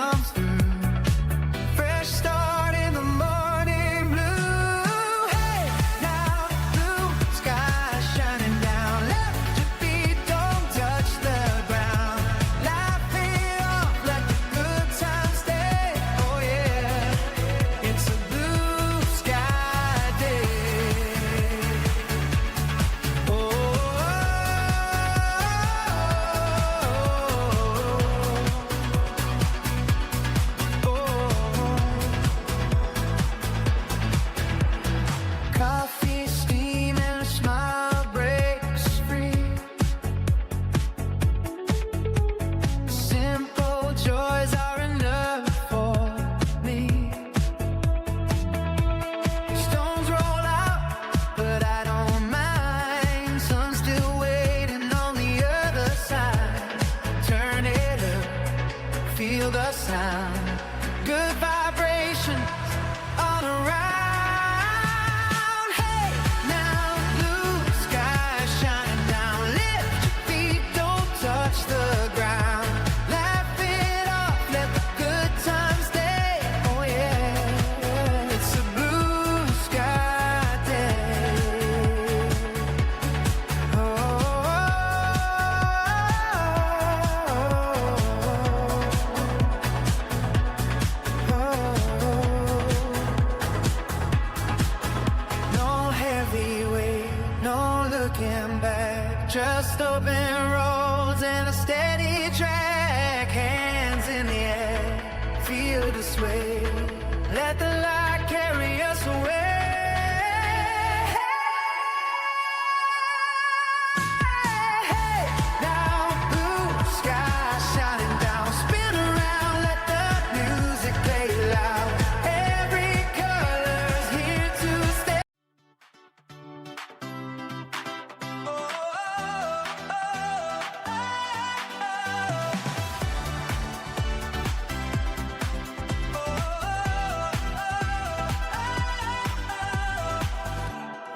comes through. Fresh start in the morning blue. Hey, now blue sky shining down. Left your feet, don't touch the ground. Life it off, let the good times stay. Oh yeah, it's a blue sky day. Oh, coffee steaming, a smile breaks free. Simple joys are enough for me. Stones roll out, but I don't mind. Sun's still waiting on the other side. Turn it up, feel the sound. Good vibrations all around. Hey, now blue sky shining down. Lift your feet, don't touch the ground. Laugh it off, let the good times stay. Oh yeah, it's a blue sky day. No heavy weight, no looking back. Just open roads and a steady track. Hands in the air, feel the sway. Let the light carry us away. Hey, now blue sky shining down. Spin around, let the music play loud. Every color's here to stay.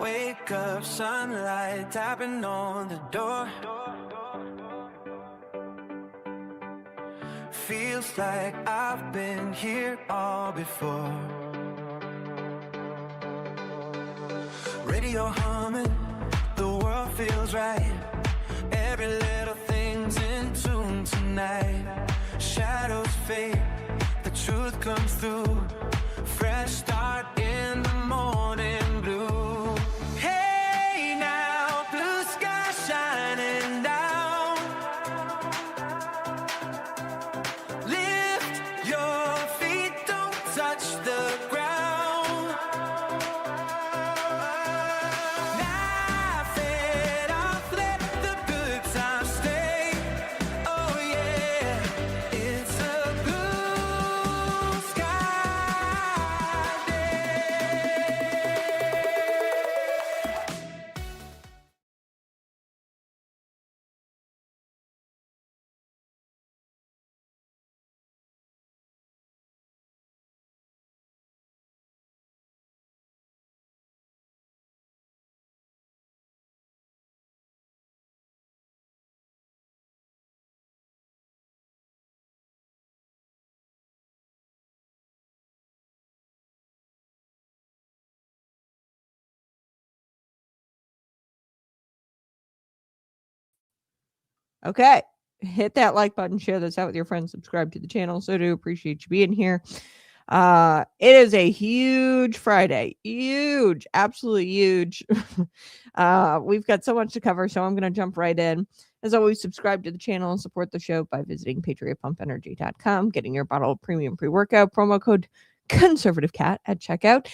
Wake up, sunlight tapping on the door. Feels like I've been here all before. Radio humming, the world feels right. Every little thing's in tune tonight. Shadows fade, the truth comes through. Fresh start in the morning blue. Hey now, blue sky shining down. Lift your feet, don't touch the ground. Laugh it off, let the good times stay. Oh yeah, it's a blue sky day. Okay. Hit that like button, share this out with your friends, subscribe to the channel. So do appreciate you being here. It is a huge Friday. Huge, absolutely huge. We've got so much to cover, so I'm going to jump right in. As always, subscribe to the channel and support the show by visiting patriotpumpenergy.com, getting your bottle of premium pre-workout, promo code ConservativeCat at checkout.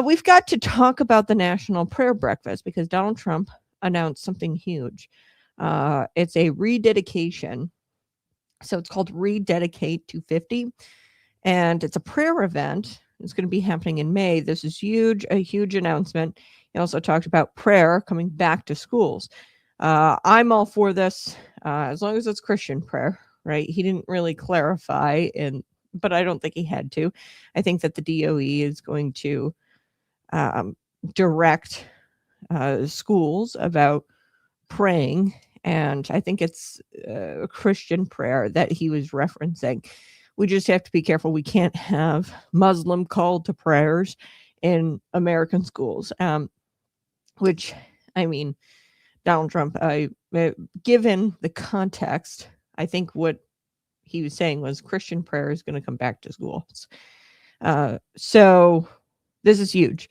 We've got to talk about the National Prayer Breakfast because Donald Trump announced something huge. It's a rededication. So it's called Rededicate 250. And it's a prayer event. It's going to be happening in May. This is huge, a huge announcement. He also talked about prayer coming back to schools. I'm all for this, as long as it's Christian prayer, right? He didn't really clarify, but I don't think he had to. I think that the DOE is going to direct schools about praying. And I think it's a Christian prayer that he was referencing, We just have to be careful. We can't have Muslim call to prayers in American schools, which, I mean, Donald Trump, given the context, I think what he was saying was Christian prayer is going to come back to schools. So this is huge.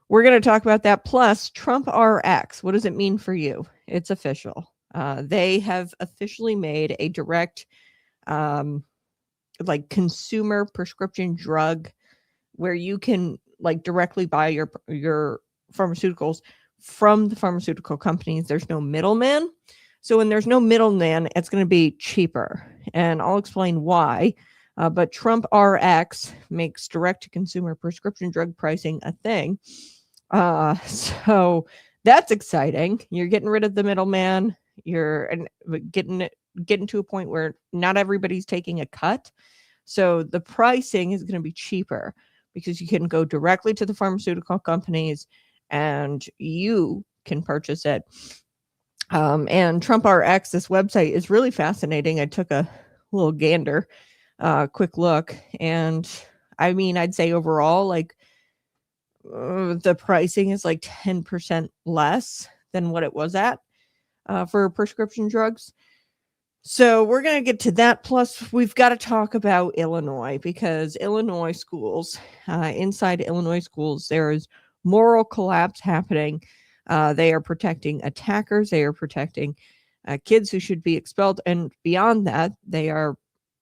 We're going to talk about that. Plus, TrumpRx. What does it mean for you? It's official. They have officially made a direct, like, consumer prescription drug where you can, like, directly buy your pharmaceuticals from the pharmaceutical companies. There's no middleman. So when there's no middleman, it's going to be cheaper. And I'll explain why. But TrumpRx makes direct-to-consumer prescription drug pricing a thing. So that's exciting. You're getting rid of the middleman. You're getting to a point where not everybody's taking a cut. So the pricing is going to be cheaper because you can go directly to the pharmaceutical companies and you can purchase it. And TrumpRx, this website is really fascinating. I took a little gander, quick look, and I mean, I'd say overall, like, the pricing is like 10% less than what it was at for prescription drugs. So we're going to get to that. Plus, we've got to talk about Illinois, because Illinois schools, inside Illinois schools, there is moral collapse happening. They are protecting attackers. They are protecting kids who should be expelled. And beyond that, they are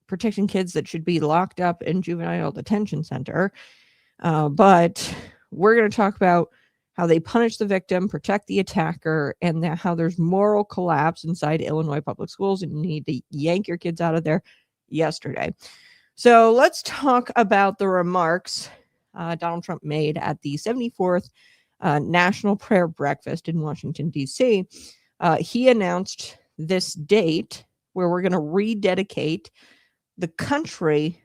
protecting kids that should be locked up in juvenile detention center. But we're going to talk about how they punish the victim, protect the attacker, and how there's moral collapse inside Illinois public schools, and you need to yank your kids out of there yesterday. So let's talk about the remarks Donald Trump made at the 74th National Prayer Breakfast in Washington, D.C. He announced this date where we're going to rededicate the country,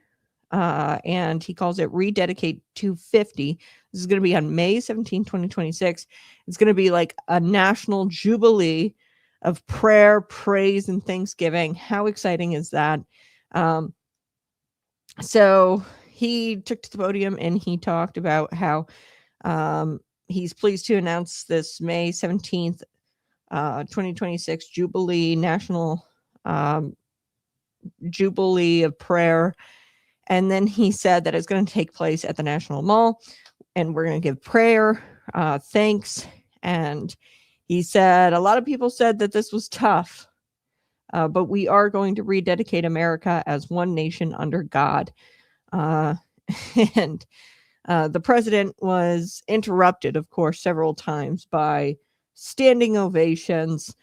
and he calls it Rededicate 250. This is going to be on May 17, 2026. It's going to be like a national jubilee of prayer, praise, and thanksgiving. How exciting is that? So he took to the podium and he talked about how he's pleased to announce this May 17th, 2026 Jubilee, National Jubilee of Prayer. And then he said that it's going to take place at the National Mall, and we're going to give prayer, thanks. And he said, a lot of people said that this was tough, but we are going to rededicate America as one nation under God. And the president was interrupted, of course, several times by standing ovations.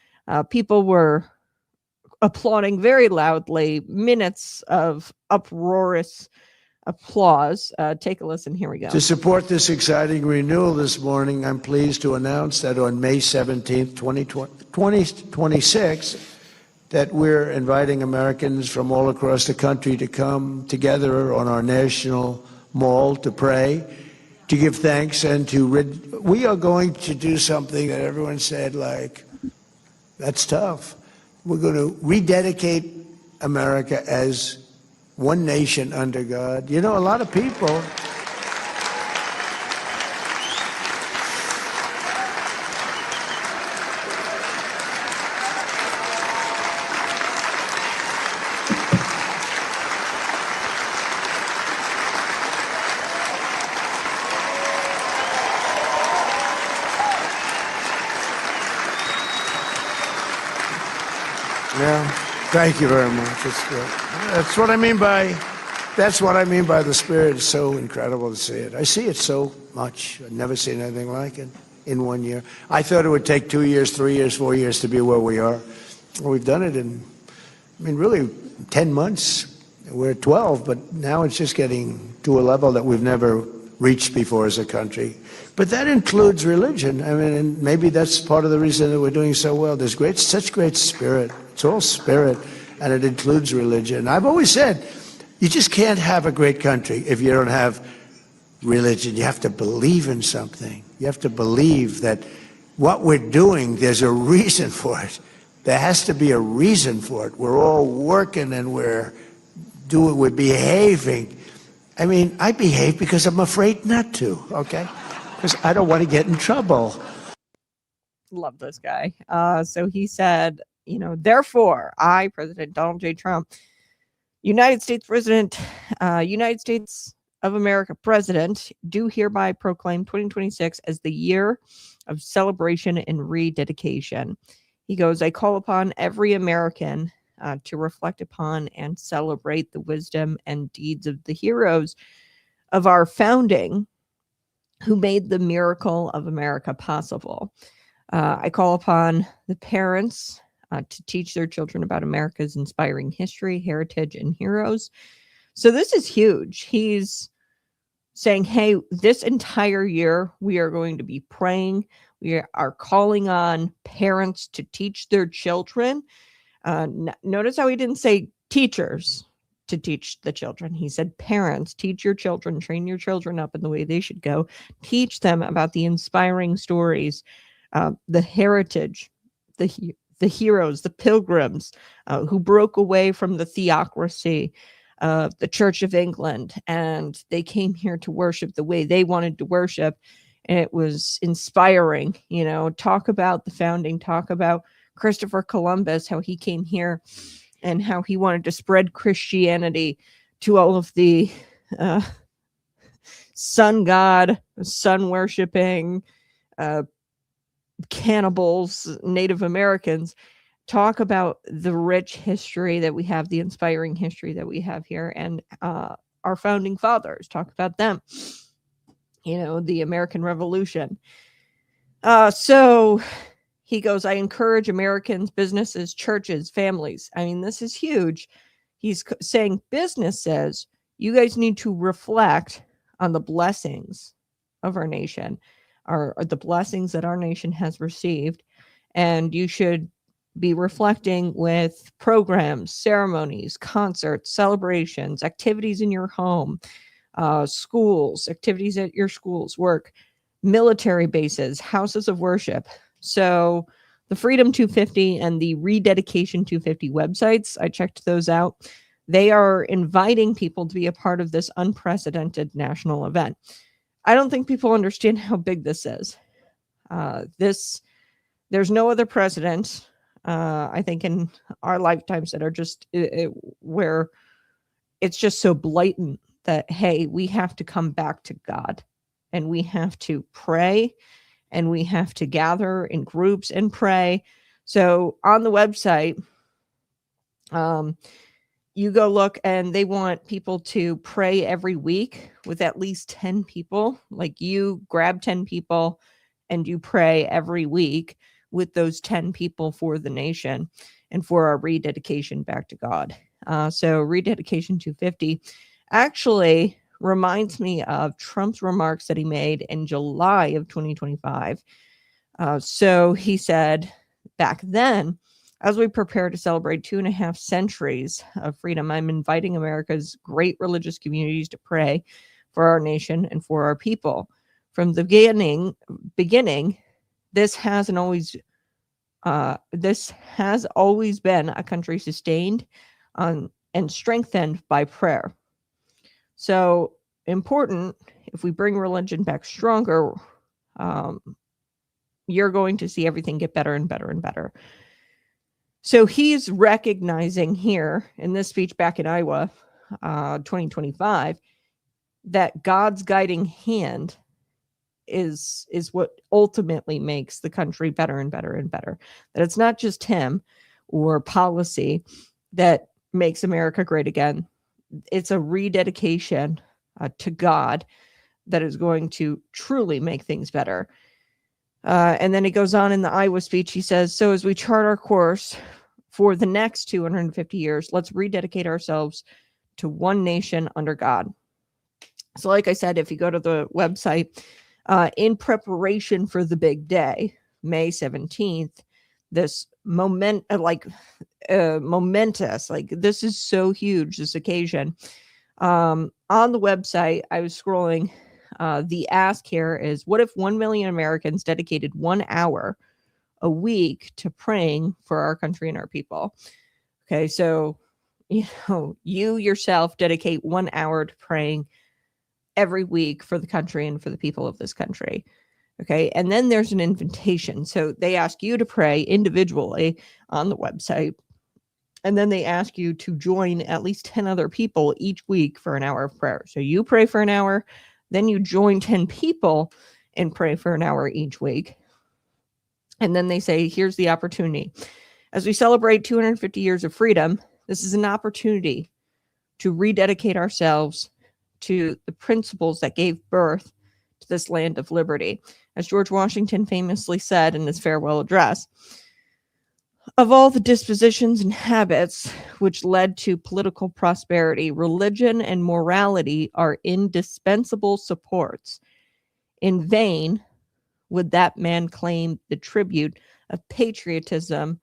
People were applauding very loudly, minutes of uproarious applause. Take a listen. Here we go. To support this exciting renewal this morning, I'm pleased to announce that on May 17th, 2026, that we're inviting Americans from all across the country to come together on our national mall to pray, to give thanks, and we are going to do something that everyone said, like, that's tough. We're going to rededicate America as one nation under God. You know, a lot of people Thank you very much. That's what I mean by the Spirit. It's so incredible to see it. I see it so much. I've never seen anything like it in 1 year. I thought it would take 2 years, 3 years, 4 years to be where we are. Well, we've done it in, really 10 months. We're at 12, but now it's just getting to a level that we've never reached before as a country. But that includes religion. And maybe that's part of the reason that we're doing so well. There's such great spirit. It's all spirit, and it includes religion. I've always said, you just can't have a great country if you don't have religion. You have to believe in something. You have to believe that what we're doing, there's a reason for it. There has to be a reason for it. We're all working and we're do it with behaving. I mean, I behave because I'm afraid not to, okay? Because I don't want to get in trouble. Love this guy. So he said, therefore, I, President Donald J. Trump, United States President, United States of America President, do hereby proclaim 2026 as the year of celebration and rededication. He goes, I call upon every American to reflect upon and celebrate the wisdom and deeds of the heroes of our founding who made the miracle of America possible. I call upon the parents to teach their children about America's inspiring history, heritage, and heroes. So this is huge. He's saying, hey, this entire year, we are going to be praying. We are calling on parents to teach their children. Notice how he didn't say teachers to teach the children. He said parents, teach your children, train your children up in the way they should go. Teach them about the inspiring stories, the heritage, the heroes, the pilgrims who broke away from the theocracy of the Church of England, and they came here to worship the way they wanted to worship, and it was inspiring. Talk about the founding, talk about Christopher Columbus, how he came here and how he wanted to spread Christianity to all of the sun god, sun worshiping cannibals, Native Americans. Talk about the rich history that we have, the inspiring history that we have here, and our founding fathers. Talk about them, the American Revolution. So he goes, I encourage Americans, businesses, churches, families. I mean, this is huge. He's saying businesses, you guys need to reflect on the blessings of our nation, or the blessings that our nation has received, and you should be reflecting with programs, ceremonies, concerts, celebrations, activities in your home, schools, activities at your schools, work, military bases, houses of worship. So the Freedom 250 and the Rededication 250 websites, I checked those out. They are inviting people to be a part of this unprecedented national event. I don't think people understand how big this is. There's no other president, I think, in our lifetimes that are just where it's just so blatant that, hey, we have to come back to God, and we have to pray, and we have to gather in groups and pray. So on the website, you go look, and they want people to pray every week with at least 10 people. Like, you grab 10 people and you pray every week with those 10 people for the nation and for our rededication back to God. So Rededication 250 actually reminds me of Trump's remarks that he made in July of 2025. So he said back then, as we prepare to celebrate 2.5 centuries of freedom, I'm inviting America's great religious communities to pray for our nation and for our people. From the beginning, this has always been a country sustained and strengthened by prayer. So important, if we bring religion back stronger, you're going to see everything get better and better and better. So he's recognizing here in this speech back in Iowa, 2025, that God's guiding hand is what ultimately makes the country better and better and better. That it's not just him or policy that makes America great again. It's a rededication to God that is going to truly make things better. And then he goes on in the Iowa speech. He says, so as we chart our course for the next 250 years, let's rededicate ourselves to one nation under God. So like I said, if you go to the website, in preparation for the big day, May 17th, this momentous, like this is so huge, this occasion. On the website, I was scrolling, the ask here is, what if 1 million Americans dedicated 1 hour a week to praying for our country and our people? Okay, so you yourself dedicate 1 hour to praying every week for the country and for the people of this country. Okay. And then there's an invitation. So they ask you to pray individually on the website. And then they ask you to join at least 10 other people each week for an hour of prayer. So you pray for an hour, then you join 10 people and pray for an hour each week. And then they say, here's the opportunity. As we celebrate 250 years of freedom, this is an opportunity to rededicate ourselves to the principles that gave birth to this land of liberty. As George Washington famously said in his farewell address, of all the dispositions and habits which led to political prosperity, religion and morality are indispensable supports. In vain would that man claim the tribute of patriotism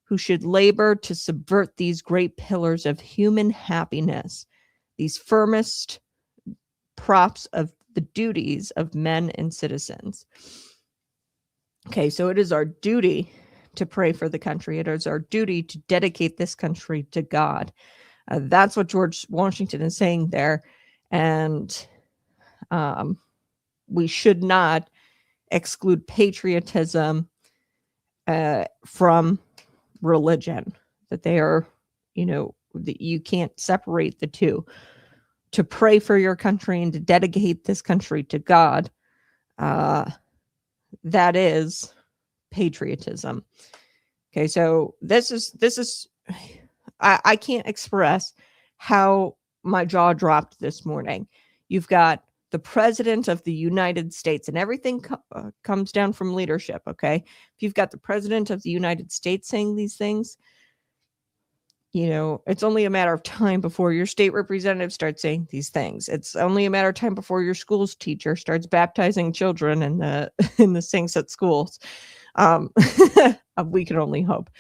who should labor to subvert these great pillars of human happiness, these firmest props of the duties of men and citizens. Okay, so it is our duty to pray for the country. It is our duty to dedicate this country to God. That's what George Washington is saying there. And we should not exclude patriotism from religion, that they are, that you can't separate the two. To pray for your country and to dedicate this country to God, that is patriotism. Okay, so this is I can't express how my jaw dropped this morning. You've got the president of the United States, and everything comes down from leadership. Okay, if you've got the president of the United States saying these things, it's only a matter of time before your state representative starts saying these things. It's only a matter of time before your school's teacher starts baptizing children in the sinks at schools. We can only hope.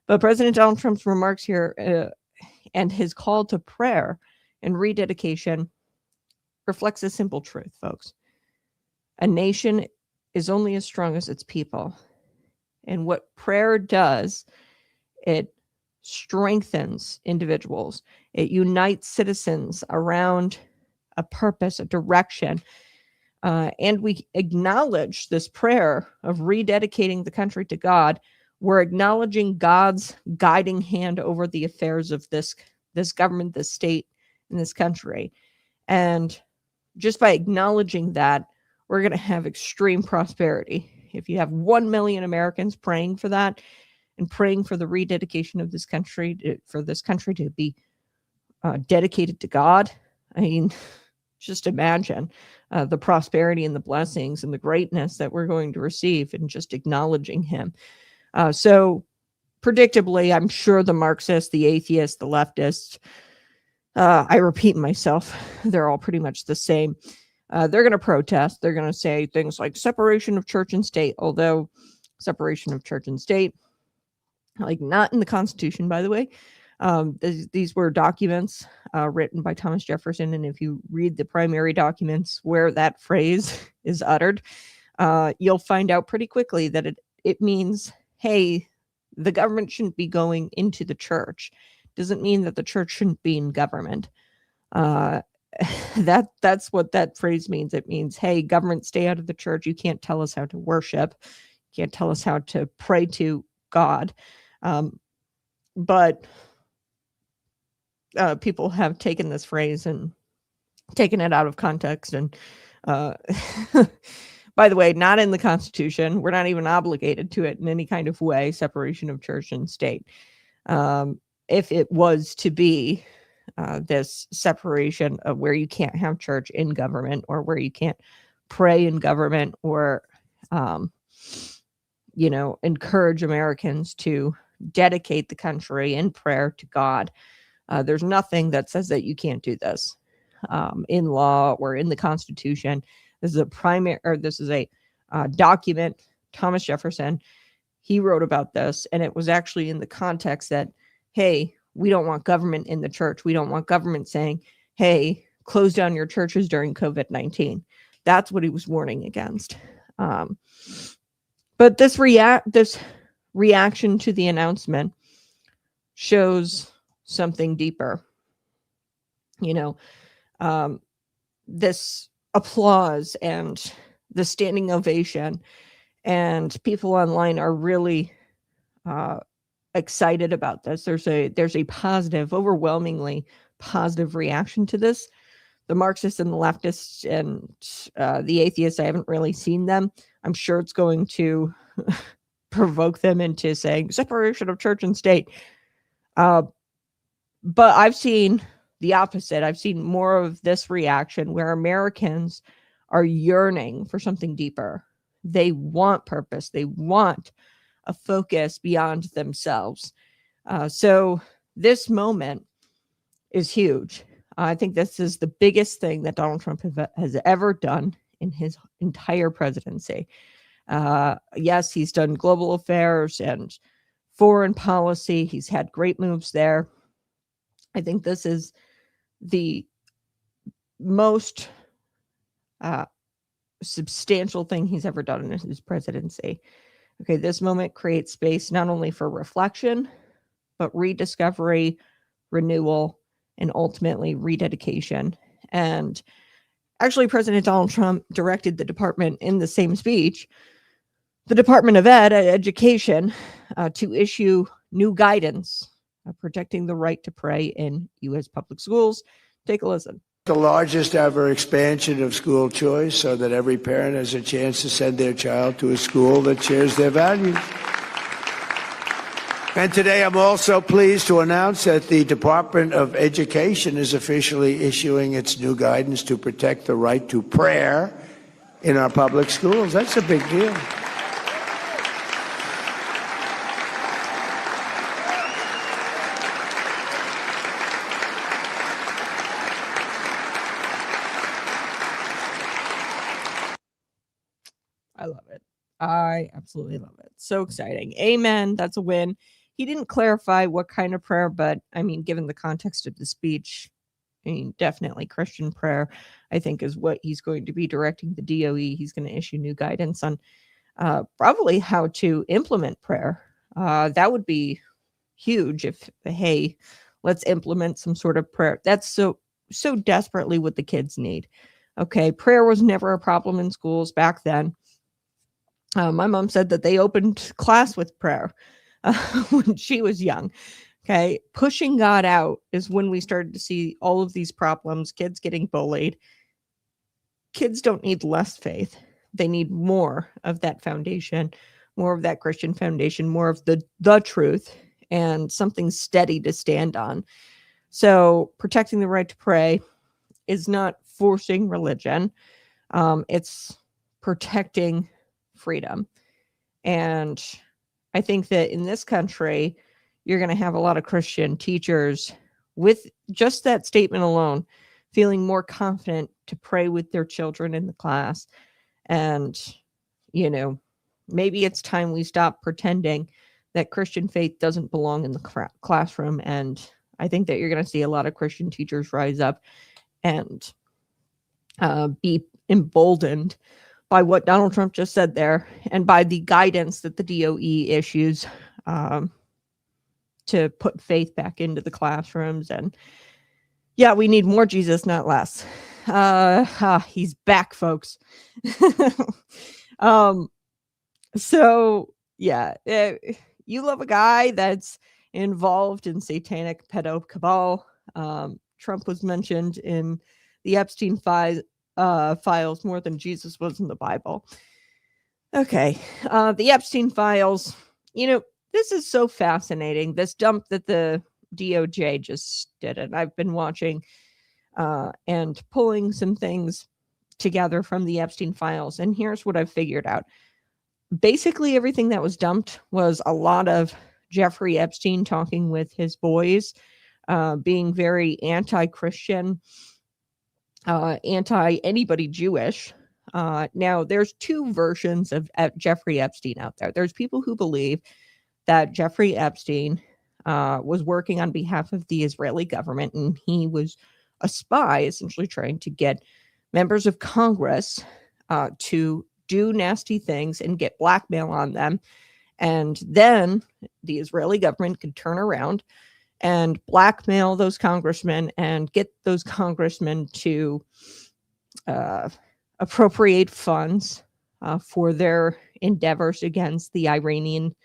But President Donald Trump's remarks here and his call to prayer and rededication reflects a simple truth, folks. A nation is only as strong as its people. And what prayer does, it strengthens individuals. It unites citizens around a purpose, a direction. And we acknowledge this prayer of rededicating the country to God. We're acknowledging God's guiding hand over the affairs of this government, this state, and this country. And just by acknowledging that, we're going to have extreme prosperity. If you have 1 million Americans praying for that, and praying for the rededication of this country, for this country to be dedicated to God. I mean, just imagine the prosperity and the blessings and the greatness that we're going to receive in just acknowledging him. So predictably, I'm sure the Marxists, the atheists, the leftists, I repeat myself, they're all pretty much the same. They're going to protest. They're going to say things like separation of church and state, although separation of church and state, like not in the Constitution, by the way. These were documents written by Thomas Jefferson. And if you read the primary documents where that phrase is uttered, you'll find out pretty quickly that it means, hey, the government shouldn't be going into the church. Doesn't mean that the church shouldn't be in government. That's what that phrase means. It means, hey, government, stay out of the church. You can't tell us how to worship. You can't tell us how to pray to God. But people have taken this phrase and taken it out of context. And by the way, not in the Constitution. We're not even obligated to it in any kind of way, separation of church and state. If it was to be this separation of where you can't have church in government, or where you can't pray in government, or, encourage Americans to dedicate the country in prayer to God. There's nothing that says that you can't do this in law or in the Constitution. This is a document. Thomas Jefferson, he wrote about this, and it was actually in the context that, hey, we don't want government in the church. We don't want government saying, hey, close down your churches during COVID-19. That's what he was warning against. But this reaction to the announcement shows something deeper. You know, this applause and the standing ovation, and people online are really excited about this. There's a positive, overwhelmingly positive reaction to this. The Marxists and the leftists and the atheists, I haven't really seen them. I'm sure it's going to provoke them into saying separation of church and state. But I've seen the opposite. I've seen more of this reaction where Americans are yearning for something deeper. They want purpose. They want a focus beyond themselves. So this moment is huge. I think this is the biggest thing that Donald Trump has ever done in his entire presidency. Yes, he's done global affairs and foreign policy. He's had great moves there. I think this is the most substantial thing he's ever done in his presidency. Okay, this moment creates space not only for reflection, but rediscovery, renewal, and ultimately rededication. And actually, President Donald Trump directed the department in the same speech, the Department of Education, to issue new guidance protecting the right to pray in U.S. public schools. Take a listen. The largest ever expansion of school choice so that every parent has a chance to send their child to a school that shares their values. And today I'm also pleased to announce that the Department of Education is officially issuing its new guidance to protect the right to prayer in our public schools. That's a big deal. I love it. I absolutely love it. So exciting. Amen. That's a win. He didn't clarify what kind of prayer, but I mean, given the context of the speech, I mean, definitely Christian prayer, I think, is what he's going to be directing the DOE. He's going to issue new guidance on probably how to implement prayer. That would be huge if, hey, let's implement some sort of prayer. That's so desperately what the kids need. Okay, prayer was never a problem in schools back then. My mom said that they opened class with prayer when she was young. Okay, pushing God out is when we started to see all of these problems, kids getting bullied. Kids don't need less faith. They need more of that foundation, more of that Christian foundation, more of the truth, and something steady to stand on. So protecting the right to pray is not forcing religion. It's protecting freedom. And I think that in this country, you're going to have a lot of Christian teachers with just that statement alone, feeling more confident to pray with their children in the class. And, you know, maybe it's time we stop pretending that Christian faith doesn't belong in the classroom. And I think that you're going to see a lot of Christian teachers rise up and be emboldened by what Donald Trump just said there, and by the guidance that the DOE issues to put faith back into the classrooms. And yeah, we need more Jesus, not less. He's back, folks. So yeah, you love a guy that's involved in satanic pedo cabal. Trump was mentioned in the Epstein files more than Jesus was in the Bible. Okay. The Epstein files, you know, this is so fascinating. This dump that the DOJ just did. And I've been watching and pulling some things together from the Epstein files. And here's what I've figured out. Basically, everything that was dumped was a lot of Jeffrey Epstein talking with his boys, being very anti-Christian, anti-anybody Jewish. Now, there's two versions of Jeffrey Epstein out there. There's people who believe that Jeffrey Epstein was working on behalf of the Israeli government, and he was a spy, essentially trying to get members of Congress to do nasty things and get blackmail on them. And then the Israeli government could turn around and blackmail those congressmen and get those congressmen to appropriate funds for their endeavors against the Iranian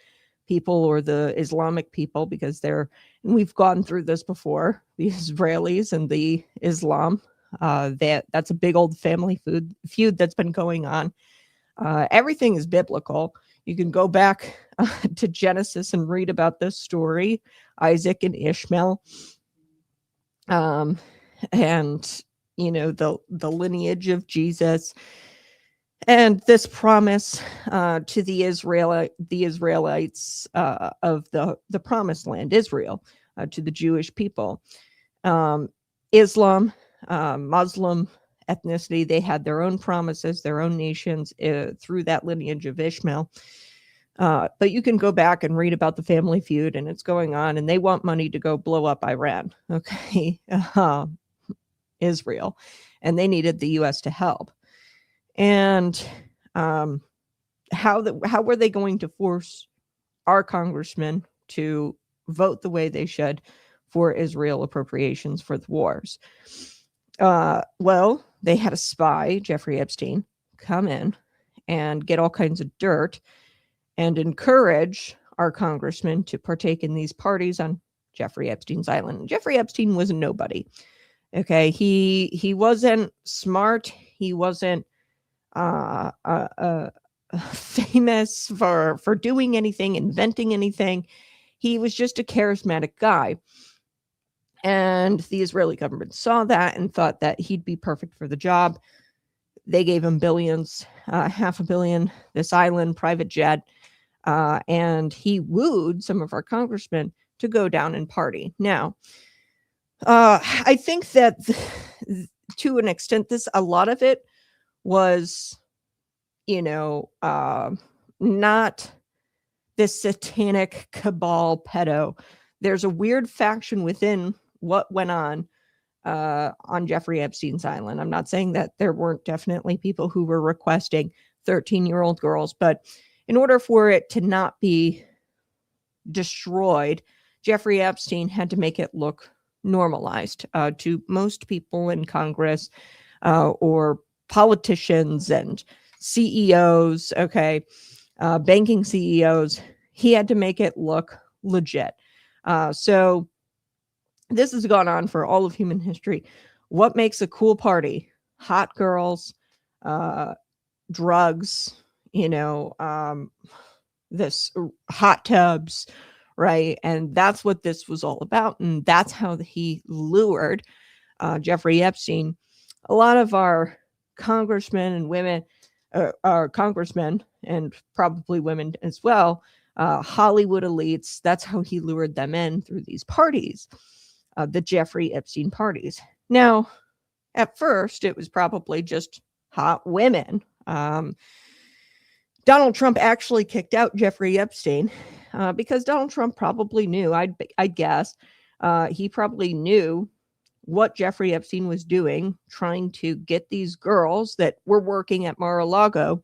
people or the Islamic people, because and we've gone through this before, the Israelis and the Islam. That's a big old family feud that's been going on. Everything is biblical. You can go back to Genesis and read about this story, Isaac and Ishmael, and the lineage of Jesus, and this promise to the Israelites of the promised land, Israel, to the Jewish people. Islam, Muslim ethnicity, they had their own promises, their own nations through that lineage of Ishmael. But you can go back and read about the family feud, and it's going on, and they want money to go blow up Iran, okay, Israel, and they needed the U.S. to help. And how were they going to force our congressmen to vote the way they should for Israel appropriations for the wars? Well, they had a spy, Jeffrey Epstein, come in and get all kinds of dirt and encourage our congressmen to partake in these parties on Jeffrey Epstein's island. And Jeffrey Epstein was a nobody. Okay, he wasn't smart. He wasn't famous for doing anything, inventing anything. He was just a charismatic guy. And the Israeli government saw that and thought that he'd be perfect for the job. They gave him billions, $500 million, this island, private jet. And he wooed some of our congressmen to go down and party. Now, I think that to an extent, a lot of it was, not this satanic cabal pedo. There's a weird faction within what went on Jeffrey Epstein's island. I'm not saying that there weren't definitely people who were requesting 13-year-old girls, but in order for it to not be destroyed, Jeffrey Epstein had to make it look normalized to most people in Congress or politicians and CEOs, banking CEOs. He had to make it look legit. So this has gone on for all of human history. What makes a cool party? Hot girls, drugs, this hot tubs, right? And that's what this was all about. And that's how he lured Jeffrey Epstein. A lot of our congressmen and women, our congressmen and probably women as well, Hollywood elites, that's how he lured them in through these parties, the Jeffrey Epstein parties. Now, at first, it was probably just hot women. Donald Trump actually kicked out Jeffrey Epstein because Donald Trump probably knew, I'd guess, he probably knew what Jeffrey Epstein was doing, trying to get these girls that were working at Mar-a-Lago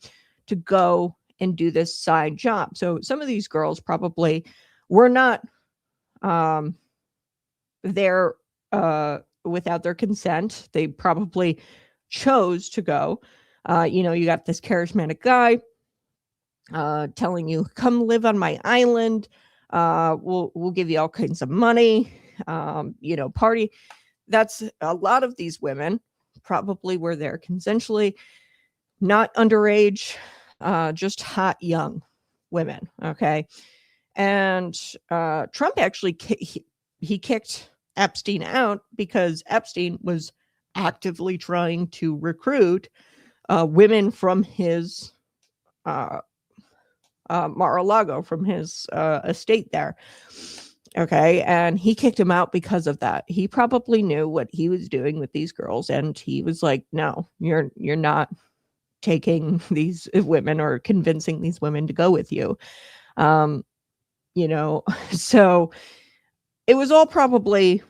to go and do this side job. So some of these girls probably were not there without their consent. They probably chose to go. You got this charismatic guy telling you, come live on my island. We'll give you all kinds of money, party. That's a lot of these women probably were there consensually, not underage, just hot young women. Okay. And Trump actually he kicked Epstein out because Epstein was actively trying to recruit women from his Mar-a-Lago, from his estate there. Okay. And he kicked him out because of that. He probably knew what he was doing with these girls. And he was like, no, you're not taking these women or convincing these women to go with you. So it was all probably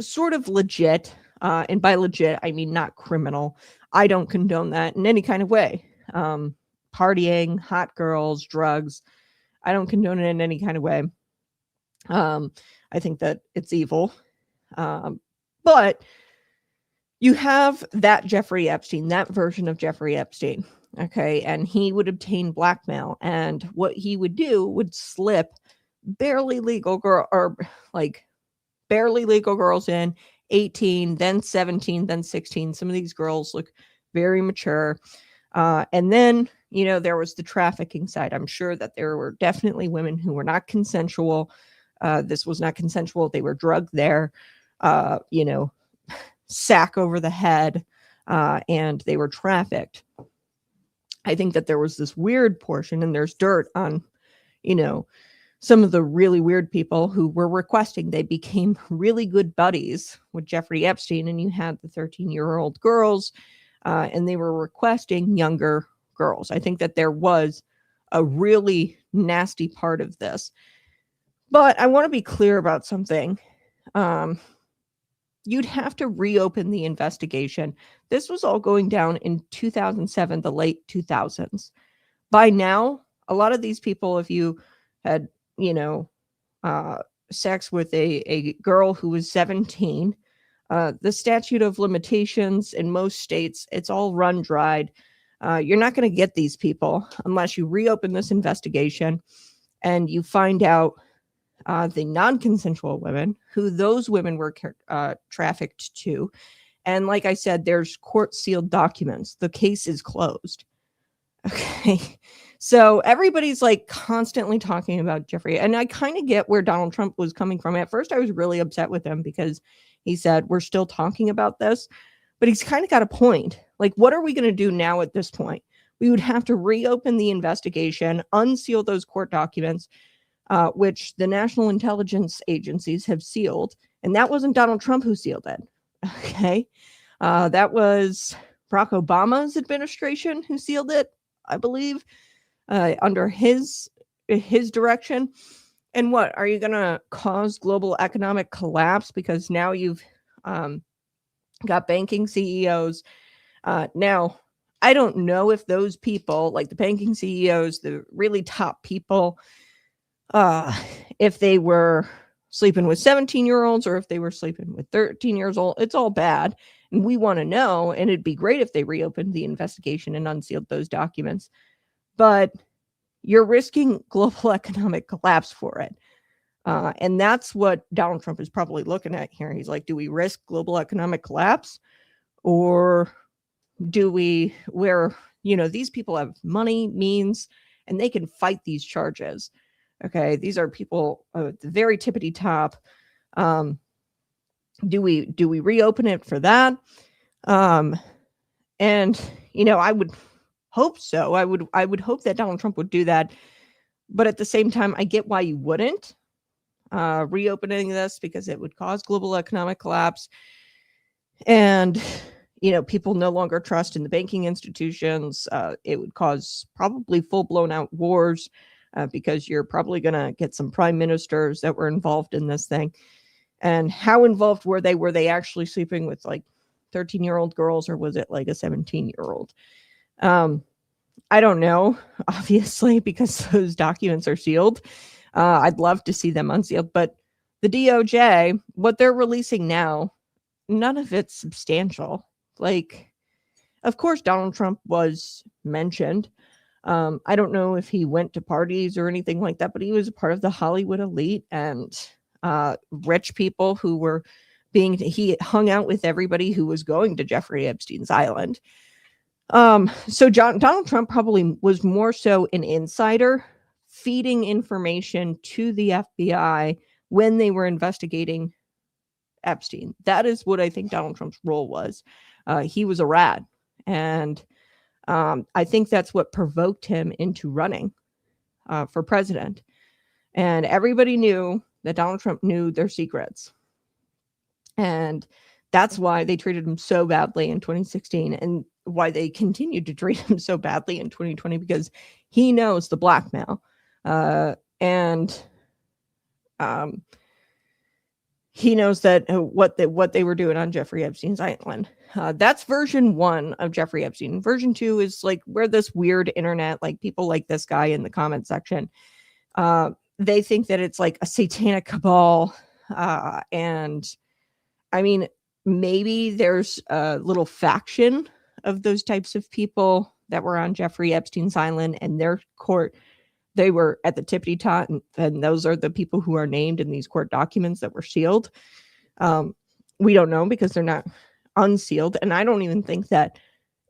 sort of legit. And by legit, I mean, not criminal. I don't condone that in any kind of way. Partying, hot girls, drugs. I don't condone it in any kind of way. I think that it's evil. But you have that Jeffrey Epstein, that version of Jeffrey Epstein. Okay. And he would obtain blackmail. And what he would do would slip barely legal girls in, 18, then 17, then 16. Some of these girls look very mature. And then, there was the trafficking side. I'm sure that there were definitely women who were not consensual. This was not consensual. They were drugged there, sack over the head, and they were trafficked. I think that there was this weird portion, and there's dirt on, some of the really weird people who were requesting. They became really good buddies with Jeffrey Epstein, and you had the 13-year-old girls, and they were requesting younger girls. I think that there was a really nasty part of this. But I want to be clear about something. You'd have to reopen the investigation. This was all going down in 2007, the late 2000s. By now, a lot of these people, if you had, sex with a girl who was 17, the statute of limitations in most states, it's all run dried. You're not going to get these people unless you reopen this investigation and you find out the non-consensual women, who those women were trafficked to. And like I said, there's court-sealed documents. The case is closed. Okay. So everybody's like constantly talking about Jeffrey. And I kind of get where Donald Trump was coming from. At first, I was really upset with him because he said, we're still talking about this. But he's kind of got a point. Like, what are we going to do now at this point? We would have to reopen the investigation, unseal those court documents, which the national intelligence agencies have sealed. And that wasn't Donald Trump who sealed it. Okay. That was Barack Obama's administration who sealed it, I believe, under his direction. And what, are you going to cause global economic collapse because now you've got banking CEOs? Now, I don't know if those people, like the banking CEOs, the really top people, if they were sleeping with 17-year-olds or if they were sleeping with 13 years old. It's all bad. And we want to know, and it'd be great if they reopened the investigation and unsealed those documents. But you're risking global economic collapse for it. And that's what Donald Trump is probably looking at here. He's like, do we risk global economic collapse? Or do we, where, these people have money, means, and they can fight these charges. Okay, these are people at the very tippity top. Do we reopen it for that? And I would hope so. I would hope that Donald Trump would do that. But at the same time, I get why you wouldn't reopening this, because it would cause global economic collapse. And people no longer trust in the banking institutions. It would cause probably full-blown out wars. Because you're probably going to get some prime ministers that were involved in this thing. And how involved were they? Were they actually sleeping with like 13-year-old girls, or was it like a 17-year-old? I don't know, obviously, because those documents are sealed. I'd love to see them unsealed. But the DOJ, what they're releasing now, none of it's substantial. Like, of course, Donald Trump was mentioned. I don't know if he went to parties or anything like that, but he was a part of the Hollywood elite and rich people who were he hung out with everybody who was going to Jeffrey Epstein's island. So Donald Trump probably was more so an insider feeding information to the FBI when they were investigating Epstein. That is what I think Donald Trump's role was. He was a rat. And I think that's what provoked him into running for president. And everybody knew that Donald Trump knew their secrets. And that's why they treated him so badly in 2016 and why they continued to treat him so badly in 2020, because he knows the blackmail. And he knows that what they were doing on Jeffrey Epstein's island. That's version 1 of Jeffrey Epstein. Version 2 is like where this weird internet, like people like this guy in the comment section, they think that it's like a satanic cabal And I mean, maybe there's a little faction of those types of people that were on Jeffrey Epstein's island, and their court, they were at the tippity top, and those are the people who are named in these court documents that were sealed. We don't know because they're not unsealed, and I don't even think that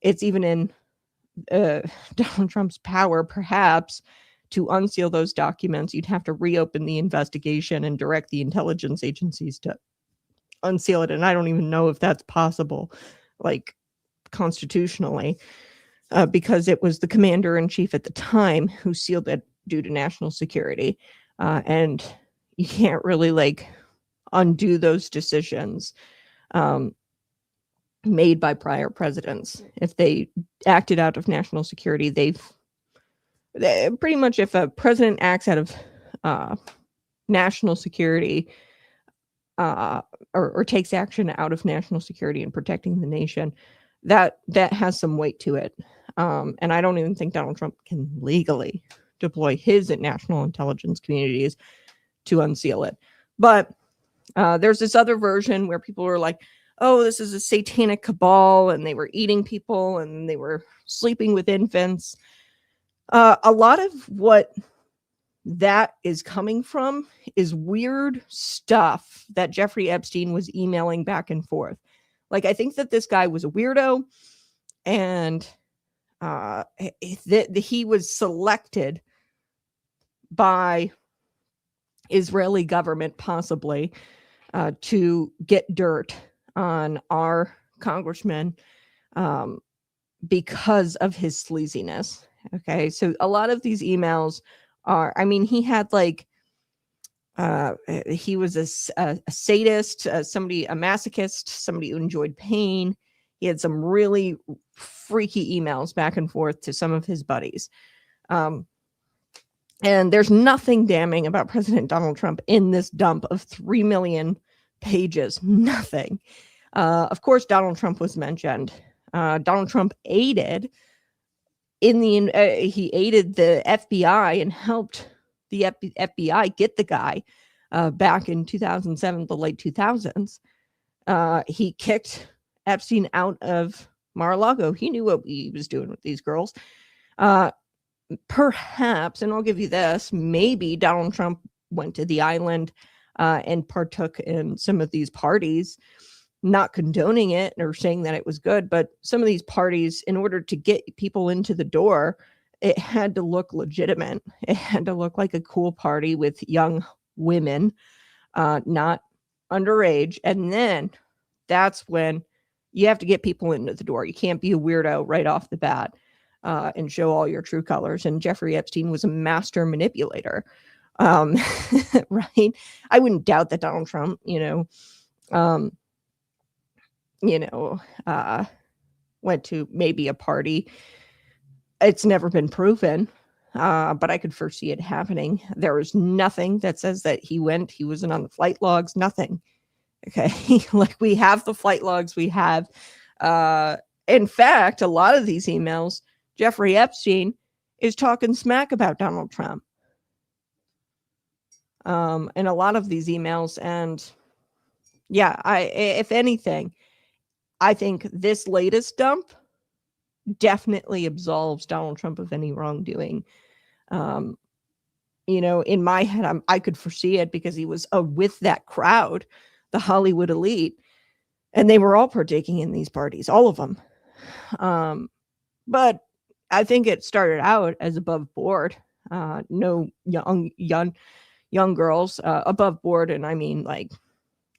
it's even in Donald Trump's power, perhaps, to unseal those documents. You'd have to reopen the investigation and direct the intelligence agencies to unseal it, and I don't even know if that's possible, like constitutionally, because it was the commander-in-chief at the time who sealed it due to national security, and you can't really like undo those decisions made by prior presidents. If they acted out of national security, they pretty much, if a president acts out of national security, or takes action out of national security and protecting the nation, that has some weight to it. And I don't even think Donald Trump can legally deploy his national intelligence communities to unseal it. But there's this other version where people are like, oh, this is a satanic cabal, and they were eating people, and they were sleeping with infants. A lot of what that is coming from is weird stuff that Jeffrey Epstein was emailing back and forth. Like, I think that this guy was a weirdo, and he was selected by Israeli government, possibly, to get dirt on our congressman because of his sleaziness. Okay, so a lot of these emails are, I mean, he had like, he was a sadist, a masochist, somebody who enjoyed pain. He had some really freaky emails back and forth to some of his buddies. And there's nothing damning about President Donald Trump in this dump of 3 million pages. Nothing. Of course, Donald Trump was mentioned. Donald Trump aided he aided the FBI and helped the FBI get the guy back in 2007, the late 2000s. He kicked Epstein out of Mar-a-Lago. He knew what he was doing with these girls. Perhaps, and I'll give you this, maybe Donald Trump went to the island and partook in some of these parties, not condoning it or saying that it was good, but some of these parties, in order to get people into the door, it had to look legitimate. It had to look like a cool party with young women, not underage. And then that's when you have to get people into the door. You can't be a weirdo right off the bat and show all your true colors. And Jeffrey Epstein was a master manipulator, right? I wouldn't doubt that Donald Trump, went to maybe a party. It's never been proven, but I could foresee it happening. There is nothing that says that he went. He wasn't on the flight logs. Nothing. Okay, like, we have the flight logs. We have, in fact, a lot of these emails, Jeffrey Epstein is talking smack about Donald Trump. In a lot of these emails, and yeah, if anything, I think this latest dump definitely absolves Donald Trump of any wrongdoing. In my head, I could foresee it because he was with that crowd, the Hollywood elite, and they were all partaking in these parties, all of them. But I think it started out as above board. No young girls above board, and I mean, like,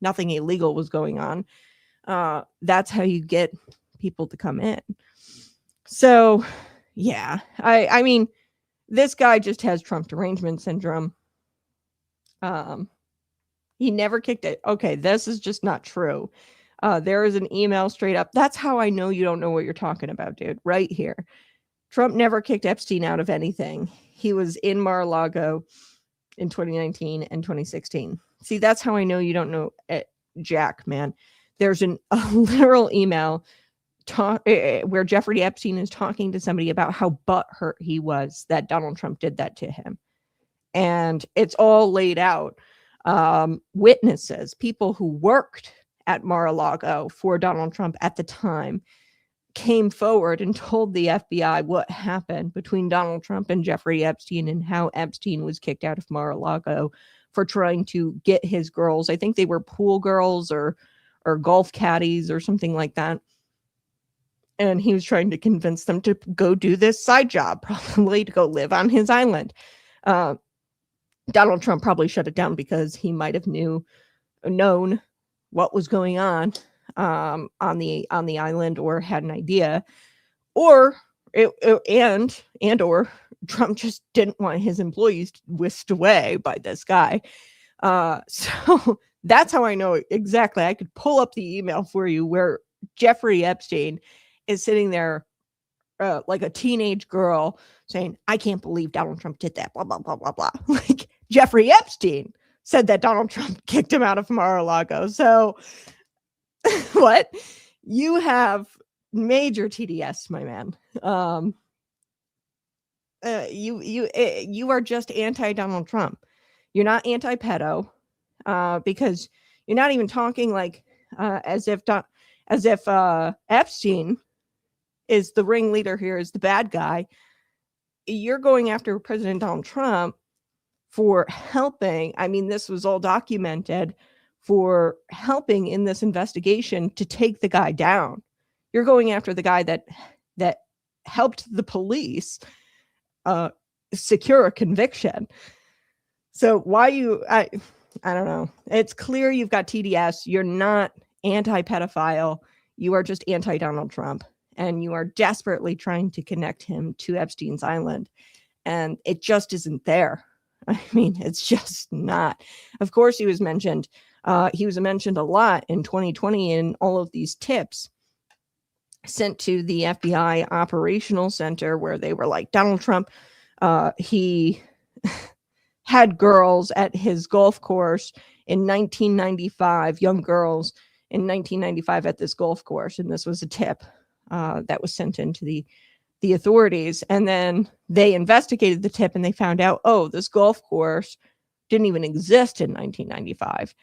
nothing illegal was going on. That's how you get people to come in. So, yeah, I mean, this guy just has Trump derangement syndrome. He never kicked it. Okay, this is just not true. There is an email straight up. That's how I know you don't know what you're talking about, dude. Right here. Trump never kicked Epstein out of anything. He was in Mar-a-Lago in 2019 and 2016. See, that's how I know you don't know it, Jack, man. There's a literal email where Jeffrey Epstein is talking to somebody about how butthurt he was that Donald Trump did that to him. And it's all laid out. witnesses, people who worked at Mar-a-Lago for Donald Trump at the time, came forward and told the FBI what happened between Donald Trump and Jeffrey Epstein and how Epstein was kicked out of Mar-a-Lago for trying to get his girls. I think they were pool girls or golf caddies or something like that. And he was trying to convince them to go do this side job, probably to go live on his island. Donald Trump probably shut it down because he might have known what was going on the island, or had an idea, or Trump just didn't want his employees whisked away by this guy. So that's how I know exactly. I could pull up the email for you where Jeffrey Epstein is sitting there like a teenage girl saying, I can't believe Donald Trump did that, blah, blah, blah, blah, blah. Like Jeffrey Epstein said that Donald Trump kicked him out of Mar-a-Lago. So what? You have major TDS, my man. You are just anti-Donald Trump. You're not anti-pedo, because you're not even talking like as if Epstein is the ringleader here, is the bad guy. You're going after President Donald Trump for helping. I mean, this was all documented, for helping in this investigation to take the guy down. You're going after the guy that helped the police secure a conviction. So why I don't know. It's clear you've got TDS. You're not anti-pedophile. You are just anti-Donald Trump. And you are desperately trying to connect him to Epstein's Island. And it just isn't there. I mean, it's just not. Of course, he was mentioned. He was mentioned a lot in 2020 in all of these tips sent to the FBI operational center, where they were like, Donald Trump, he had girls at his golf course in 1995, young girls in 1995 at this golf course. And this was a tip that was sent into the authorities. And then they investigated the tip and they found out, oh, this golf course didn't even exist in 1995.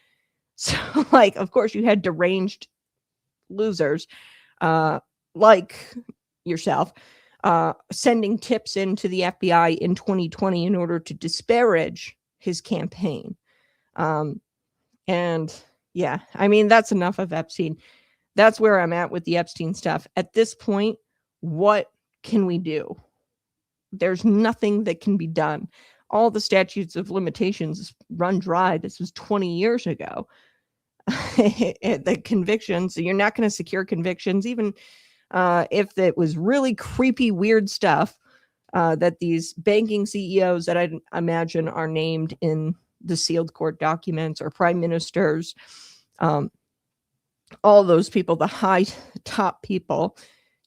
So, like, of course, you had deranged losers like yourself sending tips into the FBI in 2020 in order to disparage his campaign. And yeah, I mean, that's enough of Epstein. That's where I'm at with the Epstein stuff. At this point, what can we do? There's nothing that can be done. All the statutes of limitations run dry. This was 20 years ago. The convictions, you're not going to secure convictions, even if it was really creepy, weird stuff that these banking CEOs that I imagine are named in the sealed court documents, or prime ministers, all those people, the high top people.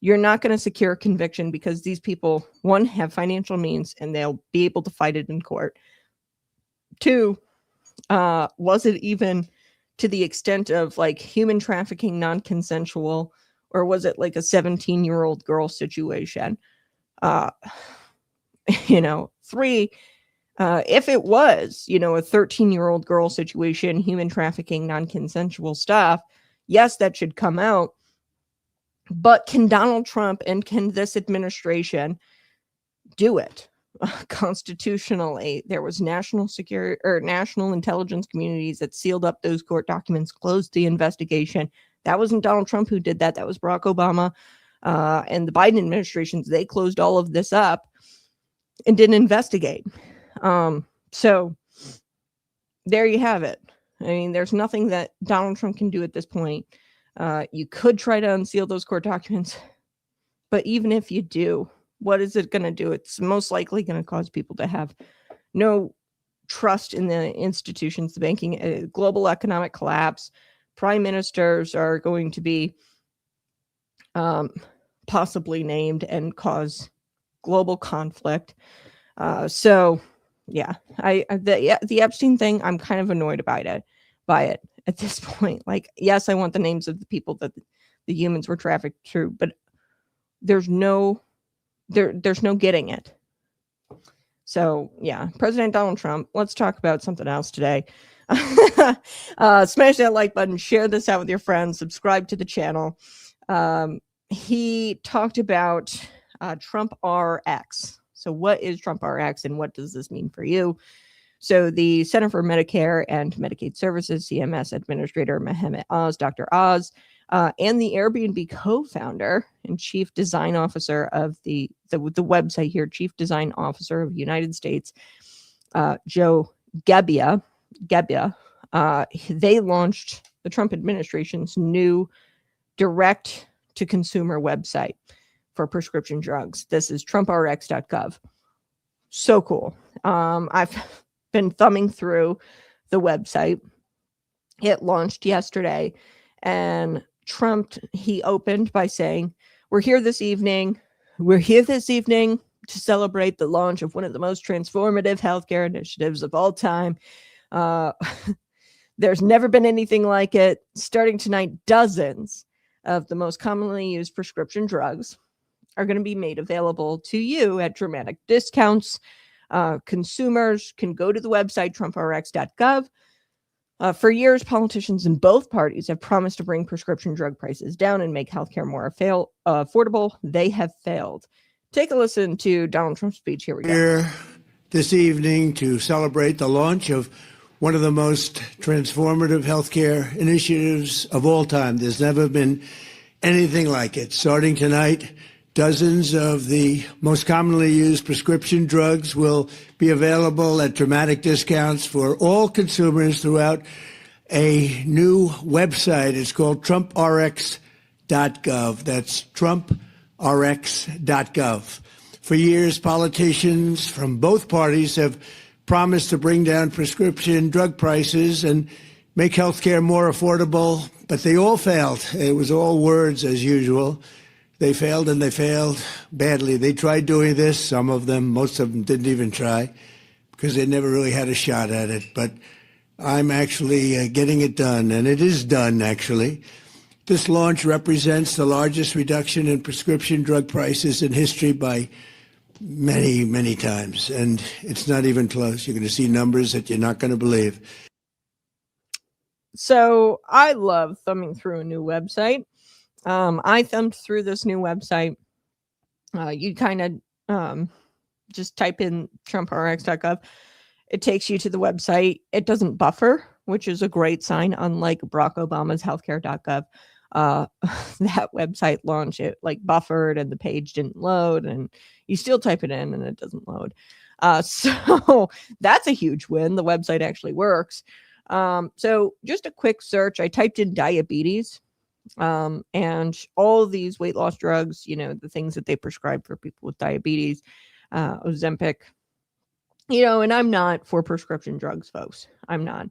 You're not going to secure a conviction because these people, one, have financial means and they'll be able to fight it in court. Two, was it even to the extent of like human trafficking, non-consensual, or was it like a 17-year-old girl situation? Three, if it was, a 13-year-old girl situation, human trafficking, non-consensual stuff, yes, that should come out. But can Donald Trump and can this administration do it constitutionally? There was national security or national intelligence communities that sealed up those court documents, closed the investigation. That wasn't Donald Trump who did that. That was Barack Obama and the Biden administrations. They closed all of this up and didn't investigate. So there you have it. I mean, there's nothing that Donald Trump can do at this point. You could try to unseal those court documents, but even if you do, what is it going to do? It's most likely going to cause people to have no trust in the institutions, the banking, global economic collapse. Prime ministers are going to be possibly named and cause global conflict. So yeah, the Epstein thing, I'm kind of annoyed by it at this point. Like, yes, I want the names of the people that the humans were trafficked through, but there's no getting it. So yeah, President Donald Trump, let's talk about something else today. Smash that like button, share this out with your friends, subscribe to the channel. He talked about TrumpRx. So what is TrumpRx and what does this mean for you? So the Center for Medicare and Medicaid Services, CMS Administrator Mohammed Oz, Dr. Oz, and the Airbnb co-founder and chief design officer of the website here, chief design officer of the United States, Joe Gebbia, they launched the Trump administration's new direct-to-consumer website for prescription drugs. This is TrumpRx.gov. So cool. I've been thumbing through the website. It launched yesterday, and Trump, he opened by saying, we're here this evening to celebrate the launch of one of the most transformative healthcare initiatives of all time. There's never been anything like it. Starting tonight, dozens of the most commonly used prescription drugs are going to be made available to you at dramatic discounts. Consumers can go to the website, TrumpRx.gov. For years, politicians in both parties have promised to bring prescription drug prices down and make healthcare more affordable. They have failed. Take a listen to Donald Trump's speech. Here we go. Here this evening to celebrate the launch of one of the most transformative healthcare initiatives of all time. There's never been anything like it. Starting tonight, dozens of the most commonly used prescription drugs will be available at dramatic discounts for all consumers throughout a new website. It's called TrumpRx.gov. That's TrumpRx.gov. For years, politicians from both parties have promised to bring down prescription drug prices and make healthcare more affordable, but they all failed. It was all words as usual. They failed, and they failed badly. They tried doing this, some of them, most of them didn't even try, because they never really had a shot at it. But I'm actually getting it done, and it is done, actually. This launch represents the largest reduction in prescription drug prices in history by many, many times, and it's not even close. You're going to see numbers that you're not going to believe. So I love thumbing through a new website. I thumbed through this new website. You kind of just type in TrumpRx.gov. It takes you to the website. It doesn't buffer, which is a great sign, unlike Barack Obama's healthcare.gov. That website launch, it like buffered and the page didn't load, and you still type it in and it doesn't load. So that's a huge win. The website actually works. So just a quick search. I typed in diabetes. And all of these weight loss drugs, you know, the things that they prescribe for people with diabetes, Ozempic, you know, and I'm not for prescription drugs, folks. I'm not.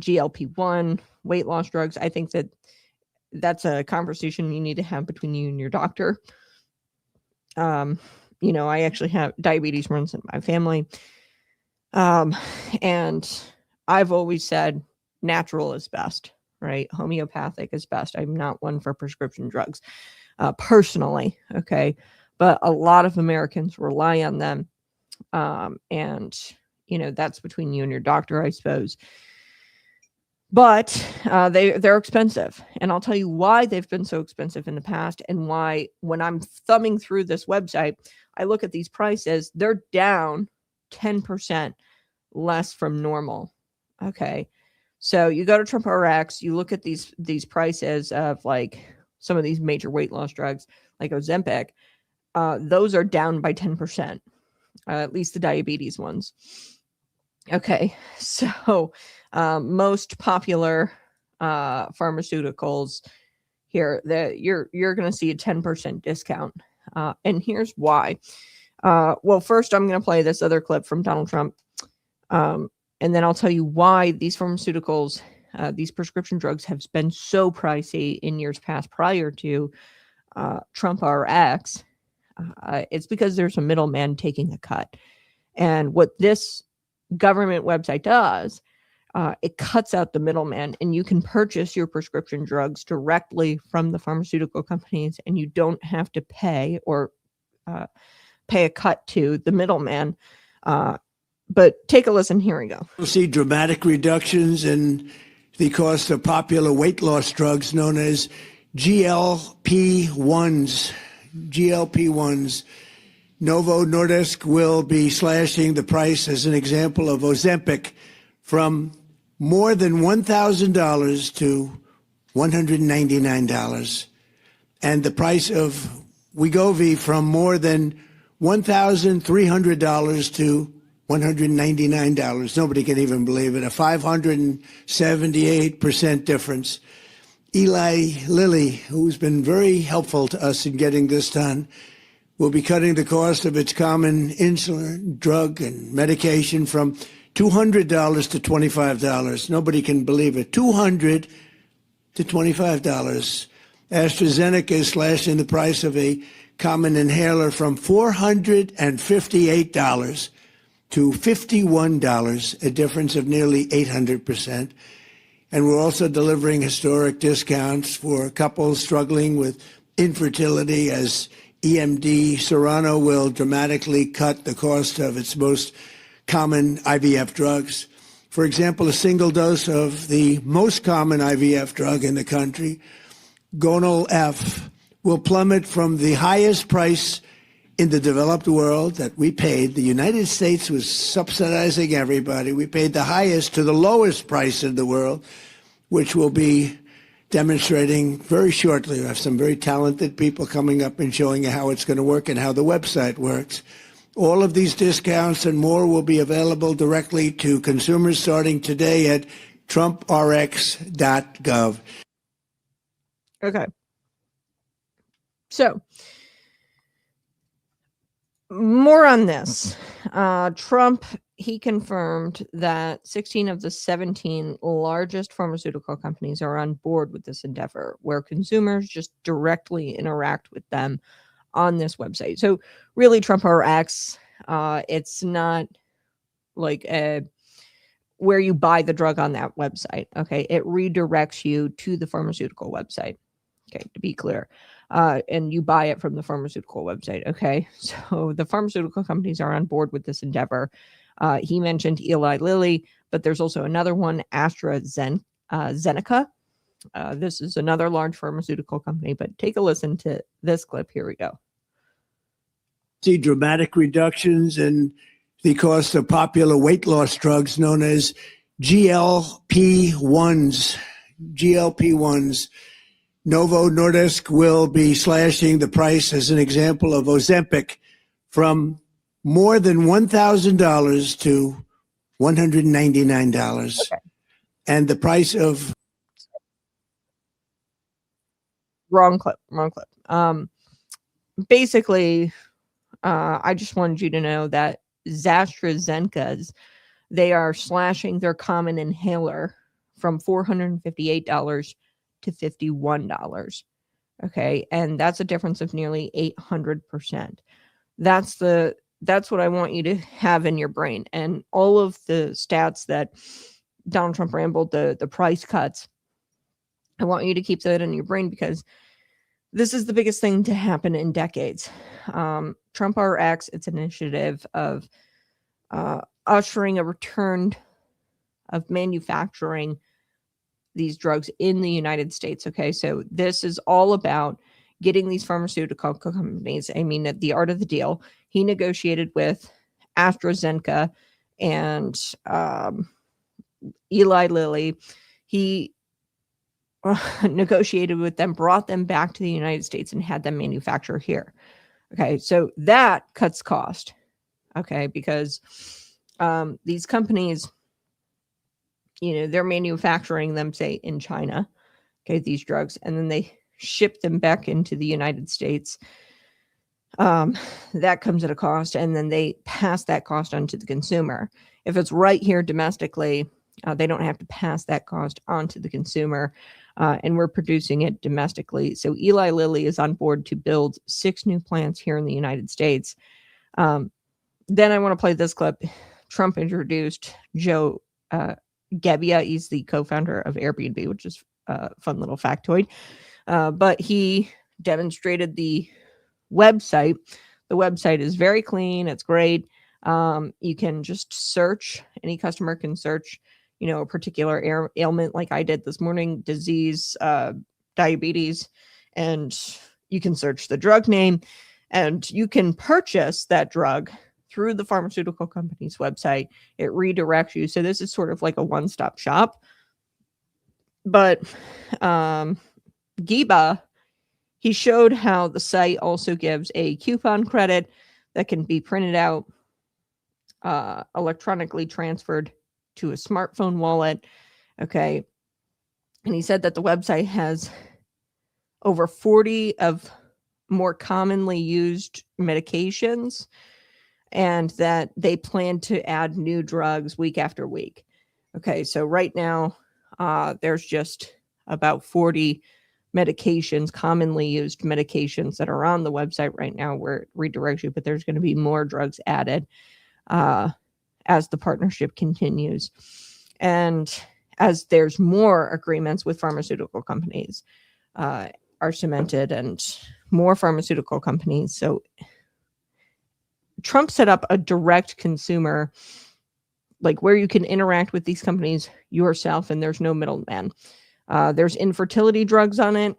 GLP-1, weight loss drugs. I think that that's a conversation you need to have between you and your doctor. You know, I actually have diabetes runs in my family. And I've always said natural is best. Right? Homeopathic is best. I'm not one for prescription drugs, personally. Okay. But a lot of Americans rely on them. And, you know, that's between you and your doctor, I suppose. But they're expensive. And I'll tell you why they've been so expensive in the past, and why when I'm thumbing through this website, I look at these prices, they're down 10% less from normal. Okay. So you go to TrumpRx, you look at these prices of like some of these major weight loss drugs like Ozempic. Those are down by 10%, at least the diabetes ones. Okay, so most popular pharmaceuticals here, that you're going to see a 10% discount. And here's why. Well, first I'm going to play this other clip from Donald Trump. And then I'll tell you why these pharmaceuticals, these prescription drugs have been so pricey in years past prior to TrumpRx. It's because there's a middleman taking a cut. And what this government website does, it cuts out the middleman, and you can purchase your prescription drugs directly from the pharmaceutical companies, and you don't have to pay or pay a cut to the middleman But take a listen. Here we go. We'll see dramatic reductions in the cost of popular weight loss drugs known as GLP-1s. GLP-1s. Novo Nordisk will be slashing the price, as an example, of Ozempic from more than $1,000 to $199. And the price of Wegovy from more than $1,300 to $199. Nobody can even believe it. A 578% difference. Eli Lilly, who's been very helpful to us in getting this done, will be cutting the cost of its common insulin, drug, and medication from $200 to $25. Nobody can believe it. $200 to $25. AstraZeneca is slashing the price of a common inhaler from $458 to $51, a difference of nearly 800%. And we're also delivering historic discounts for couples struggling with infertility, as EMD Serrano will dramatically cut the cost of its most common IVF drugs. For example, a single dose of the most common IVF drug in the country, Gonal F, will plummet from the highest price in the developed world that we paid. The United States was subsidizing everybody. We paid the highest to the lowest price in the world, which will be demonstrating very shortly. We have some very talented people coming up and showing you how it's going to work and how the website works. All of these discounts and more will be available directly to consumers starting today at TrumpRx.gov. Okay. So, more on this. Trump, he confirmed that 16 of the 17 largest pharmaceutical companies are on board with this endeavor, where consumers just directly interact with them on this website. So really, TrumpRx, it's not like where you buy the drug on that website. Okay. It redirects you to the pharmaceutical website. Okay. To be clear. And you buy it from the pharmaceutical website. Okay. So the pharmaceutical companies are on board with this endeavor. He mentioned Eli Lilly, but there's also another one, AstraZeneca. This is another large pharmaceutical company, but take a listen to this clip. Here we go. See dramatic reductions in the cost of popular weight loss drugs known as GLP-1s. GLP-1s. Novo Nordisk will be slashing the price, as an example, of Ozempic from more than $1,000 to $199. Okay. And the price of... Wrong clip. Basically, I just wanted you to know that AstraZeneca's, they are slashing their common inhaler from $458 to $51. Okay. And that's a difference of nearly 800%. That's what I want you to have in your brain. And all of the stats that Donald Trump rambled, the price cuts, I want you to keep that in your brain, because this is the biggest thing to happen in decades. TrumpRx, it's an initiative of ushering a return of manufacturing these drugs in the United States. Okay, so this is all about getting these pharmaceutical companies. I mean, at the art of the deal, he negotiated with AstraZeneca and Eli Lilly. He negotiated with them, brought them back to the United States, and had them manufacture here. Okay, so that cuts cost. Okay, because these companies, they're manufacturing them, say, in China, okay, these drugs, and then they ship them back into the United States. That comes at a cost, and then they pass that cost on to the consumer. If it's right here domestically, they don't have to pass that cost on to the consumer, and we're producing it domestically. So Eli Lilly is on board to build 6 new plants here in the United States. Then I want to play this clip. Trump introduced Joe Gebbia. He's the co-founder of Airbnb, which is a fun little factoid. But he demonstrated the website. The website is very clean. It's great. You can just search, any customer can search, a particular ailment like I did this morning, disease, diabetes, and you can search the drug name and you can purchase that drug through the pharmaceutical company's website. It redirects you. So this is sort of like a one-stop shop. But Giba, he showed how the site also gives a coupon credit that can be printed out, electronically transferred to a smartphone wallet. Okay. And he said that the website has over 40 of more commonly used medications, and that they plan to add new drugs week after week. Okay, so right now, there's just about 40 medications, commonly used medications that are on the website right now where it redirects you, but there's going to be more drugs added as the partnership continues. And as there's more agreements with pharmaceutical companies are cemented and more pharmaceutical companies. So Trump set up a direct consumer, like where you can interact with these companies yourself and there's no middleman. There's infertility drugs on it.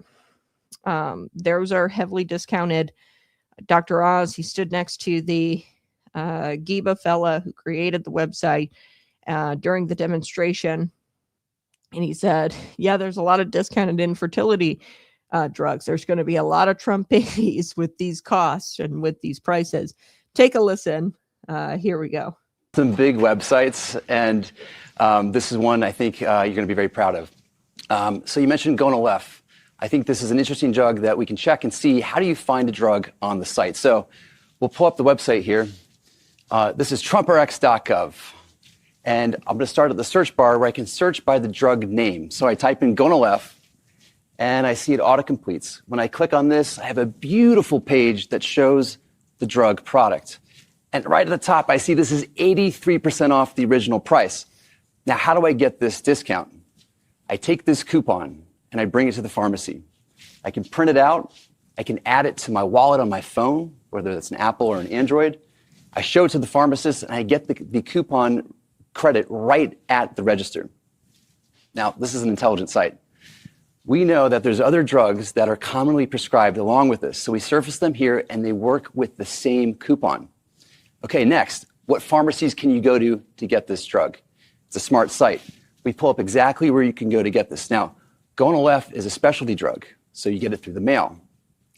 Those are heavily discounted. Dr. Oz, he stood next to the Giba fella who created the website during the demonstration. And he said, yeah, there's a lot of discounted infertility drugs. There's going to be a lot of Trump babies with these costs and with these prices. Take a listen. Here we go. Some big websites, and this is one I think you're going to be very proud of. So you mentioned Gonalef. I think this is an interesting drug that we can check and see how do you find a drug on the site. So we'll pull up the website here. This is TrumpRx.gov. And I'm going to start at the search bar where I can search by the drug name. So I type in Gonalef, and I see it autocompletes. When I click on this, I have a beautiful page that shows the drug product. And right at the top, I see this is 83% off the original price. Now, how do I get this discount? I take this coupon and I bring it to the pharmacy. I can print it out. I can add it to my wallet on my phone, whether it's an Apple or an Android. I show it to the pharmacist and I get the coupon credit right at the register. Now, this is an intelligent site. We know that there's other drugs that are commonly prescribed along with this. So we surface them here and they work with the same coupon. Okay, next, what pharmacies can you go to get this drug? It's a smart site. We pull up exactly where you can go to get this. Now, Gonalef is a specialty drug, so you get it through the mail.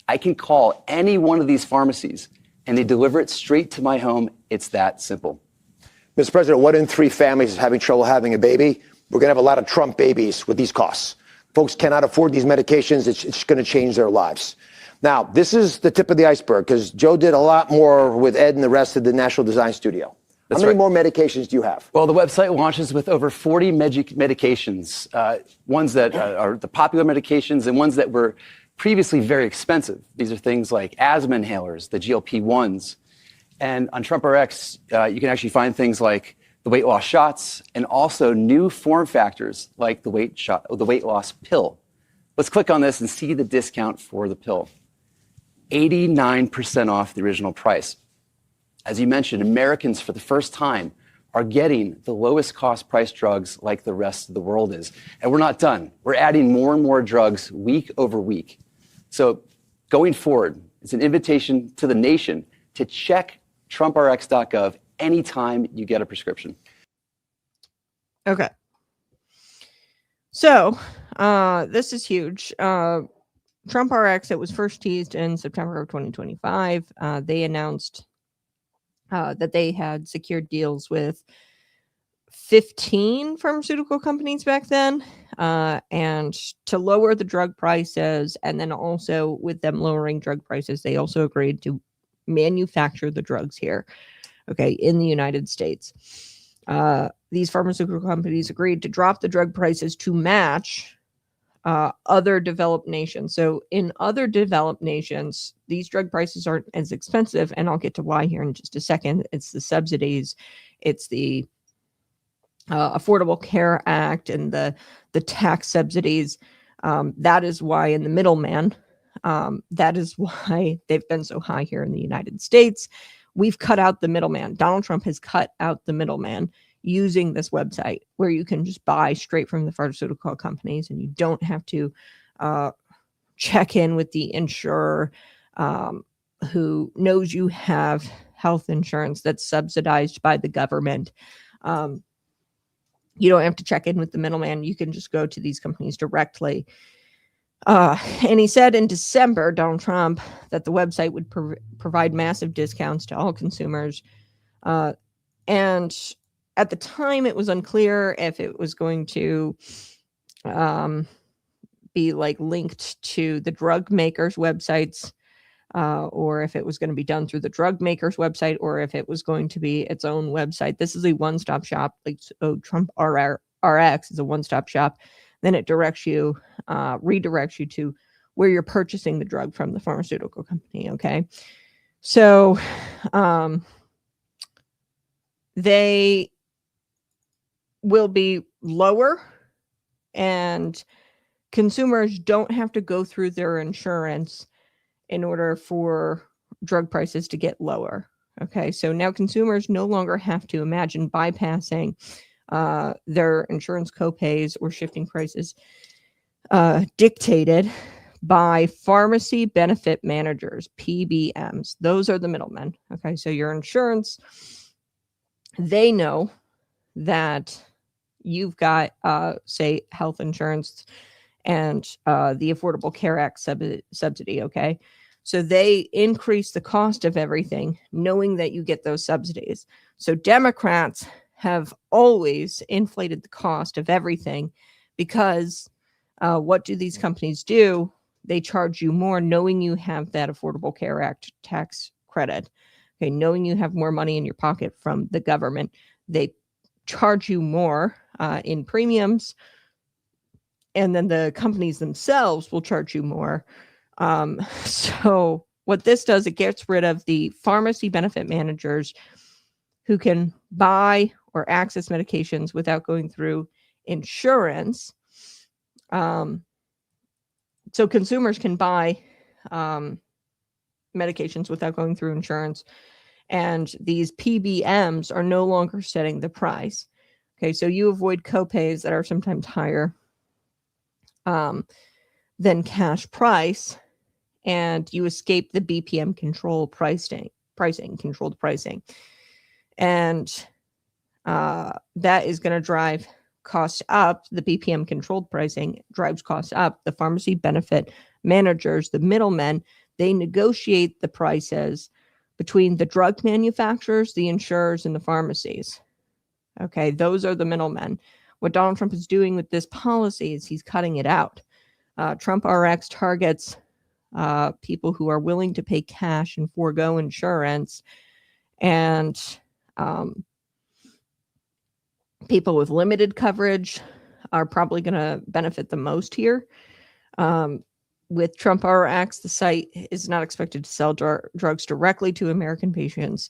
I can call any one of these pharmacies and they deliver it straight to my home. It's that simple. Mr. President, 1 in 3 families is having trouble having a baby. We're going to have a lot of Trump babies with these costs. Folks cannot afford these medications. It's going to change their lives. Now, this is the tip of the iceberg because Joe did a lot more with Ed and the rest of the National Design Studio. How many more medications do you have? Well, the website launches with over 40 medications, ones that are the popular medications and ones that were previously very expensive. These are things like asthma inhalers, the GLP-1s. And on TrumpRx, you can actually find things like the weight loss shots and also new form factors like the weight loss pill. Let's click on this and see the discount for the pill. 89% off the original price. As you mentioned, Americans for the first time are getting the lowest cost price drugs like the rest of the world is. And we're not done. We're adding more and more drugs week over week. So going forward, it's an invitation to the nation to check TrumpRx.gov anytime you get a prescription. Okay. So this is huge. TrumpRx, it was first teased in September of 2025. They announced that they had secured deals with 15 pharmaceutical companies back then, and to lower the drug prices. And then also with them lowering drug prices, they also agreed to manufacture the drugs here, okay, in the United States. These pharmaceutical companies agreed to drop the drug prices to match other developed nations. So in other developed nations, these drug prices aren't as expensive, and I'll get to why here in just a second. It's the subsidies, it's the Affordable Care Act and the tax subsidies. That is why in the middleman, that is why they've been so high here in the United States. we've cut out the middleman. Donald Trump has cut out the middleman using this website where you can just buy straight from the pharmaceutical companies, and you don't have to check in with the insurer who knows you have health insurance that's subsidized by the government. You don't have to check in with the middleman. You can just go to these companies directly. And he said in December, Donald Trump, that the website would provide massive discounts to all consumers. And at the time, it was unclear if it was going to be like linked to the drug makers' websites, or if it was going to be done through the drug makers' website, or if it was going to be its own website. This is a one-stop shop. Like, so TrumpRx is a one-stop shop. Then it redirects you to where you're purchasing the drug from the pharmaceutical company. Okay. So they will be lower, and consumers don't have to go through their insurance in order for drug prices to get lower. Okay. So now consumers no longer have to imagine bypassing their insurance copays or shifting prices dictated by pharmacy benefit managers, PBMs. Those are the middlemen. Okay. So your insurance, they know that you've got, say, health insurance and the Affordable Care Act subsidy. Okay. So they increase the cost of everything, knowing that you get those subsidies. So Democrats have always inflated the cost of everything because what do these companies do? They charge you more knowing you have that Affordable Care Act tax credit. Okay, knowing you have more money in your pocket from the government, they charge you more in premiums, and then the companies themselves will charge you more. So what this does, it gets rid of the pharmacy benefit managers who can buy or access medications without going through insurance. So consumers can buy medications without going through insurance. And these PBMs are no longer setting the price. Okay, so you avoid copays that are sometimes higher than cash price, and you escape the BPM controlled pricing. And that is going to drive costs up. The BPM controlled pricing drives costs up. The pharmacy benefit managers, the middlemen, they negotiate the prices between the drug manufacturers, the insurers, and the pharmacies. Okay, those are the middlemen. What Donald Trump is doing with this policy is he's cutting it out. TrumpRx targets people who are willing to pay cash and forego insurance, and people with limited coverage are probably going to benefit the most here. With TrumpRx, the site is not expected to sell drugs directly to American patients,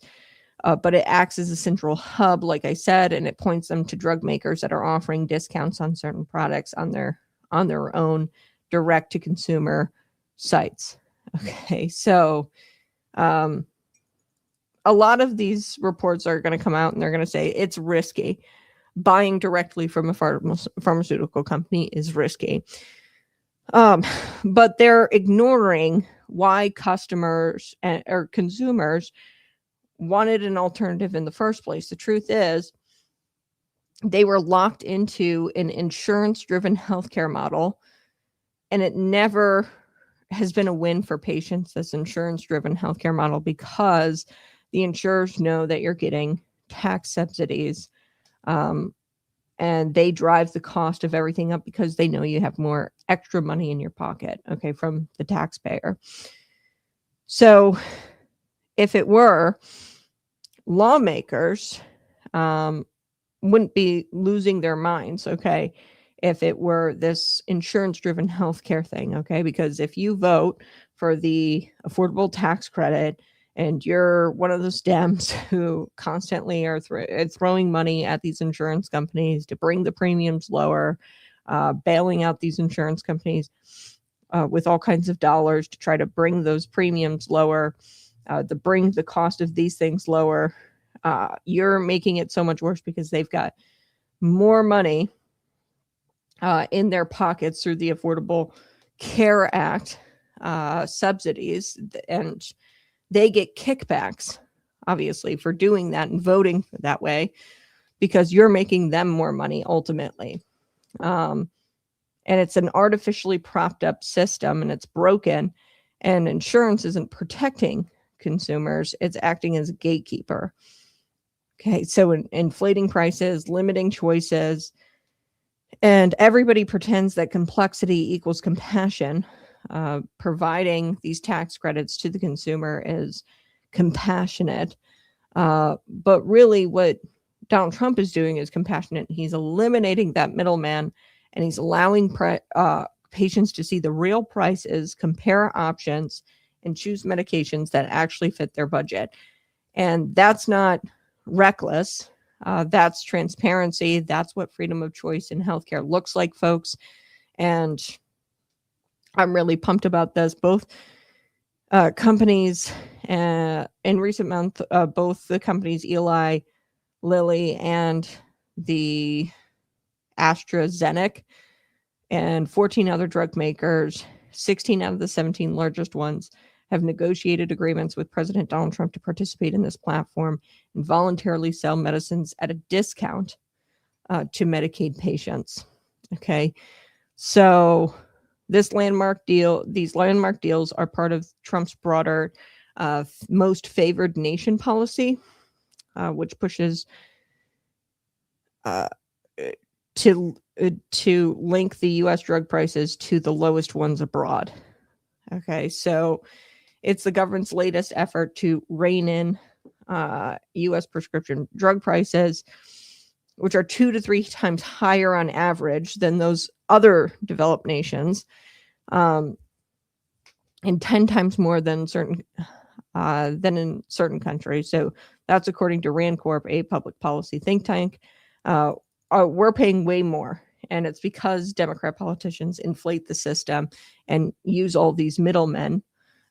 but it acts as a central hub, like I said, and it points them to drug makers that are offering discounts on certain products on their own direct-to-consumer sites. Okay, so a lot of these reports are going to come out and they're going to say it's risky. Buying directly from a pharmaceutical company is risky. But they're ignoring why customers or consumers wanted an alternative in the first place. The truth is, they were locked into an insurance-driven healthcare model, and it never has been a win for patients, this insurance-driven healthcare model, because the insurers know that you're getting tax subsidies, and they drive the cost of everything up because they know you have more extra money in your pocket, okay, from the taxpayer. So if it were, lawmakers wouldn't be losing their minds, okay, if it were this insurance-driven healthcare thing, okay, because if you vote for the affordable tax credit and you're one of those Dems who constantly are throwing money at these insurance companies to bring the premiums lower, bailing out these insurance companies with all kinds of dollars to try to bring those premiums lower, to bring the cost of these things lower. You're making it so much worse because they've got more money in their pockets through the Affordable Care Act subsidies, and they get kickbacks, obviously, for doing that and voting that way, because you're making them more money ultimately. And it's an artificially propped up system, and it's broken, and insurance isn't protecting consumers. It's acting as a gatekeeper. Okay, so inflating prices, limiting choices, and everybody pretends that complexity equals compassion. Providing these tax credits to the consumer is compassionate. But really what Donald Trump is doing is compassionate. He's eliminating that middleman, and he's allowing patients to see the real prices, compare options, and choose medications that actually fit their budget. And that's not reckless. That's transparency. That's what freedom of choice in healthcare looks like, folks. And I'm really pumped about this. Both companies in recent months, both the companies Eli Lilly and the AstraZeneca and 14 other drug makers, 16 out of the 17 largest ones, have negotiated agreements with President Donald Trump to participate in this platform and voluntarily sell medicines at a discount to Medicaid patients. Okay, so these landmark deals are part of Trump's broader most favored nation policy, which pushes to link the U.S. drug prices to the lowest ones abroad. Okay, so it's the government's latest effort to rein in U.S. prescription drug prices, which are 2 to 3 times higher on average than those other developed nations, and 10 times more than in certain countries. So that's according to Rand Corp, a public policy think tank. We're paying way more, and it's because Democrat politicians inflate the system and use all these middlemen,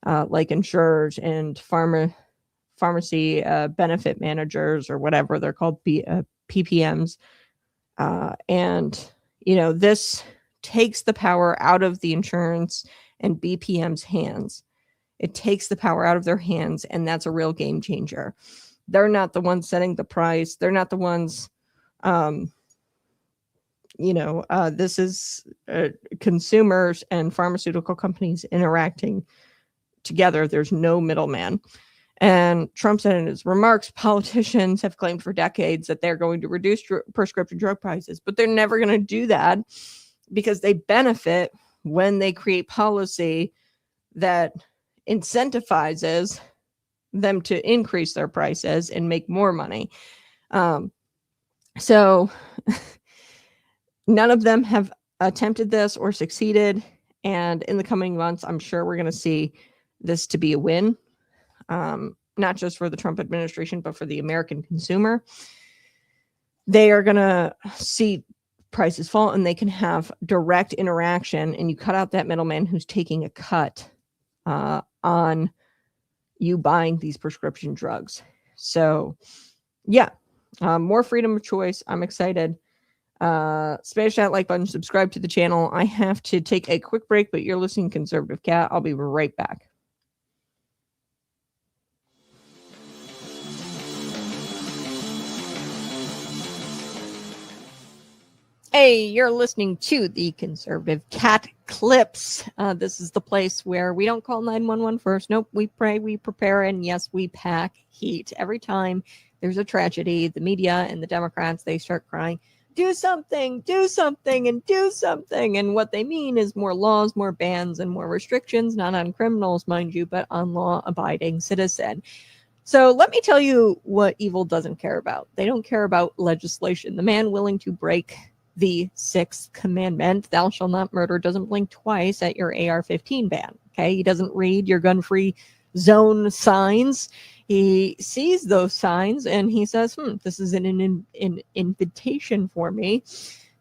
like insurers and pharmacy benefit managers, or whatever they're called, PPMs. And, this takes the power out of the insurance and BPM's hands. It takes the power out of their hands, and that's a real game changer. They're not the ones setting the price. They're not the ones, this is consumers and pharmaceutical companies interacting together. There's no middleman. And Trump said in his remarks, politicians have claimed for decades that they're going to reduce prescription drug prices, but they're never going to do that because they benefit when they create policy that incentivizes them to increase their prices and make more money. So none of them have attempted this or succeeded. And in the coming months, I'm sure we're going to see this to be a win. Not just for the Trump administration, but for the American consumer. They are going to see prices fall, and they can have direct interaction, and you cut out that middleman who's taking a cut on you buying these prescription drugs. So, yeah, more freedom of choice. I'm excited. Smash that like button, subscribe to the channel. I have to take a quick break, but you're listening to Conservative Cat. I'll be right back. Hey, you're listening to the Conservative Cat Clips. This is the place where we don't call 911 first. Nope, we pray, we prepare, and yes, we pack heat. Every time there's a tragedy, the media and the Democrats, they start crying, do something, do something, and do something. And what they mean is more laws, more bans, and more restrictions, not on criminals, mind you, but on law-abiding citizens. So let me tell you what evil doesn't care about. They don't care about legislation. The man willing to break the 6th commandment, thou shalt not murder, doesn't blink twice at your AR-15 ban. Okay, he doesn't read your gun-free zone signs. He sees those signs and he says, this is an invitation for me.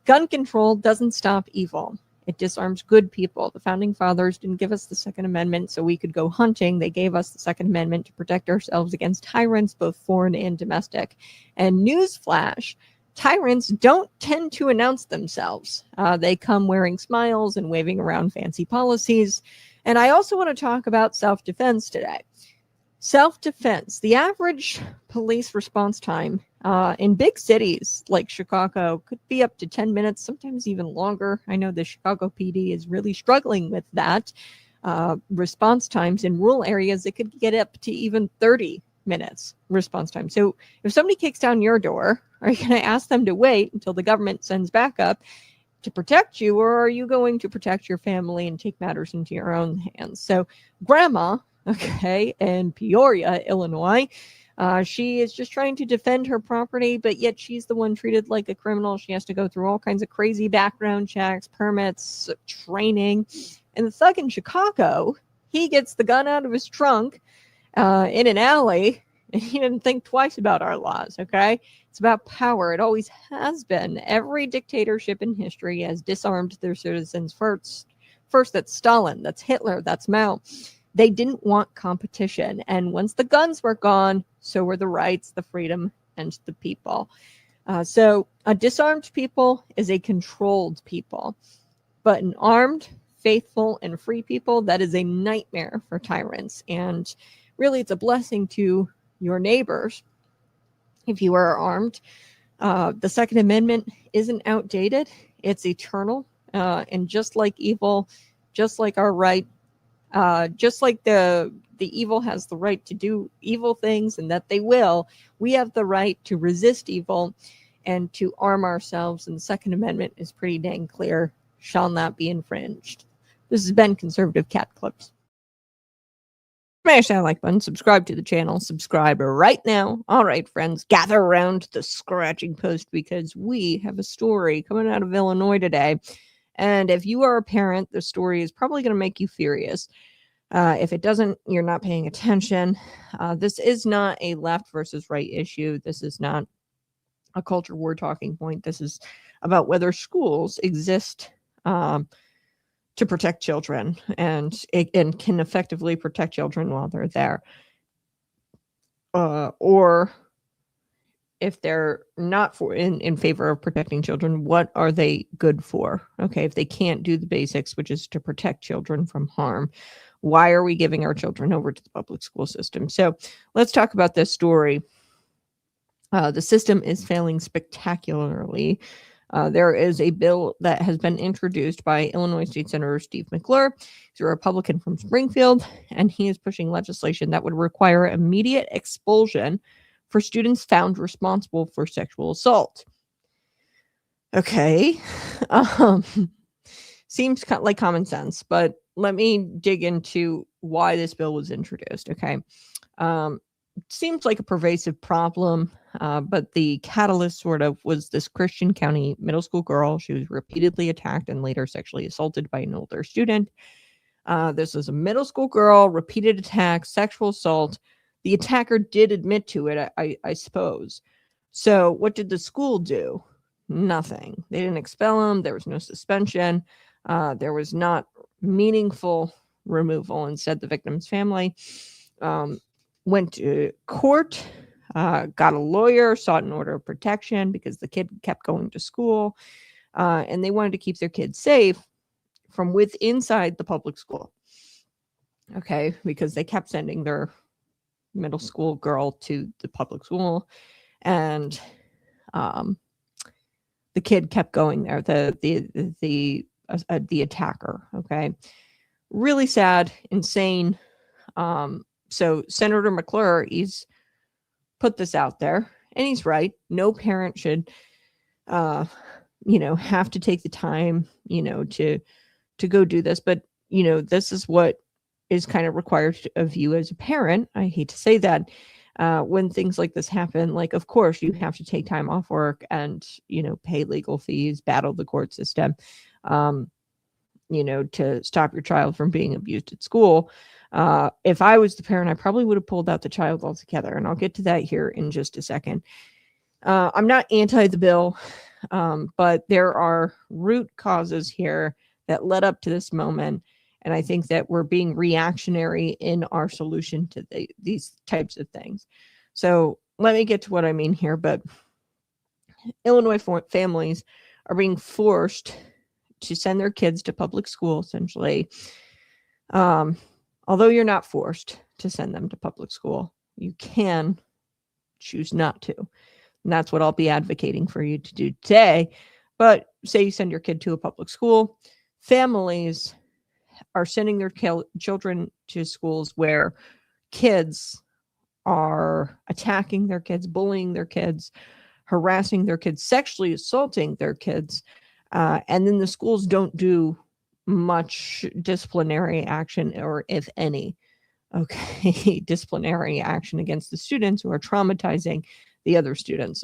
Gun control doesn't stop evil. It disarms good people. The founding fathers didn't give us the Second Amendment so we could go hunting. They gave us the Second Amendment to protect ourselves against tyrants, both foreign and domestic. And newsflash, tyrants don't tend to announce themselves. They come wearing smiles and waving around fancy policies. And I also want to talk about self-defense today. Self-defense. The average police response time in big cities like Chicago could be up to 10 minutes, sometimes even longer. I know the Chicago PD is really struggling with that. Response times in rural areas, it could get up to even 30 minutes response time. So if somebody kicks down your door, are you going to ask them to wait until the government sends backup to protect you, or are you going to protect your family and take matters into your own hands? So grandma, okay, in Peoria, Illinois, she is just trying to defend her property, but yet she's the one treated like a criminal. She has to go through all kinds of crazy background checks, permits, training. And the thug in Chicago, he gets the gun out of his trunk in an alley, and he didn't think twice about our laws, okay? It's about power. It always has been. Every dictatorship in history has disarmed their citizens first. First, that's Stalin, that's Hitler, that's Mao. They didn't want competition. And once the guns were gone, so were the rights, the freedom, and the people. So a disarmed people is a controlled people. But an armed, faithful, and free people, that is a nightmare for tyrants. And really, it's a blessing to your neighbors if you are armed. The Second Amendment isn't outdated. It's eternal. And just like evil, just like our right, just like the evil has the right to do evil things, and that they will, we have the right to resist evil and to arm ourselves. And the Second Amendment is pretty dang clear, shall not be infringed. This has been Conservative Cat Clips. Smash that like button, subscribe to the channel, subscribe right now. All right, friends, gather around the scratching post because we have a story coming out of Illinois today. And if you are a parent, the story is probably going to make you furious. If it doesn't, you're not paying attention. This is not a left versus right issue. This is not a culture war talking point. This is about whether schools exist to protect children and can effectively protect children while they're there. Or if they're not in favor of protecting children, what are they good for? Okay, if they can't do the basics, which is to protect children from harm, why are we giving our children over to the public school system? So let's talk about this story. The system is failing spectacularly. There is a bill that has been introduced by Illinois State Senator Steve McClure. He's a Republican from Springfield, and he is pushing legislation that would require immediate expulsion for students found responsible for sexual assault. Okay. Seems like common sense, but let me dig into why this bill was introduced. Okay. Seems like a pervasive problem, but the catalyst sort of was this Christian County middle school girl. She was repeatedly attacked and later sexually assaulted by an older student. This was a middle school girl, repeated attack, sexual assault. The attacker did admit to it, I suppose. So what did the school do? Nothing. They didn't expel him. There was no suspension. There was not meaningful removal. Instead, the victim's family went to court, got a lawyer, sought an order of protection because the kid kept going to school, and they wanted to keep their kids safe from inside the public school. Okay, because they kept sending their middle school girl to the public school, and the kid kept going there. The attacker. Okay, really sad, insane. So Senator McClure, he's put this out there, and he's right. No parent should, have to take the time, to go do this. But this is what is kind of required of you as a parent. I hate to say that. When things like this happen, like, of course, you have to take time off work and, pay legal fees, battle the court system, to stop your child from being abused at school. If I was the parent, I probably would have pulled out the child altogether. And I'll get to that here in just a second. I'm not anti the bill, but there are root causes here that led up to this moment. And I think that we're being reactionary in our solution to these types of things. So let me get to what I mean here. But Illinois families are being forced to send their kids to public school, essentially. Although you're not forced to send them to public school, you can choose not to. And that's what I'll be advocating for you to do today. But say you send your kid to a public school, families are sending their children to schools where kids are attacking their kids, bullying their kids, harassing their kids, sexually assaulting their kids. And then the schools don't do much disciplinary action, or if any, disciplinary action against the students who are traumatizing the other students.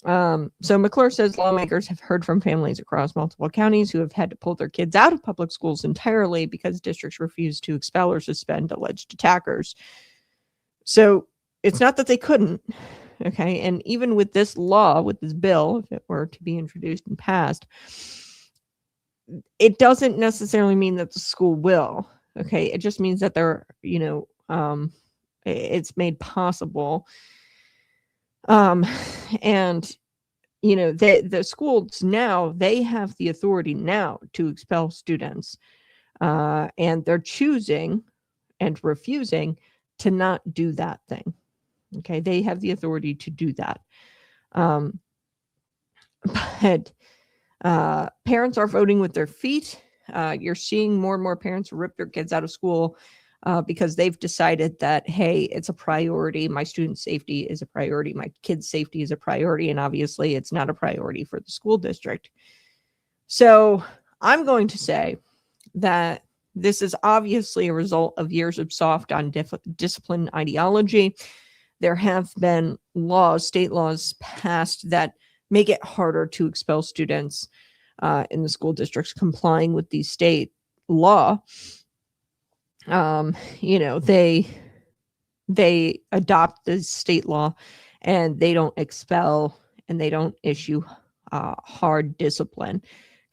So McClure says lawmakers have heard from families across multiple counties who have had to pull their kids out of public schools entirely because districts refuse to expel or suspend alleged attackers. So it's not that they couldn't. And even with this law, with this bill, if it were to be introduced and passed, it doesn't necessarily mean that the school will. It just means that they're, it's made possible. And, the schools now, they have the authority now to expel students. And they're choosing and refusing to not do that thing. They have the authority to do that. But parents are voting with their feet. You're seeing more and more parents rip their kids out of school because they've decided that, hey, it's a priority. My student safety is a priority. My kids' safety is a priority. And obviously, it's not a priority for the school district. So I'm going to say that this is obviously a result of years of soft on discipline ideology. There have been state laws passed that make it harder to expel students in the school districts complying with the state law. They adopt the state law and they don't expel and they don't issue hard discipline.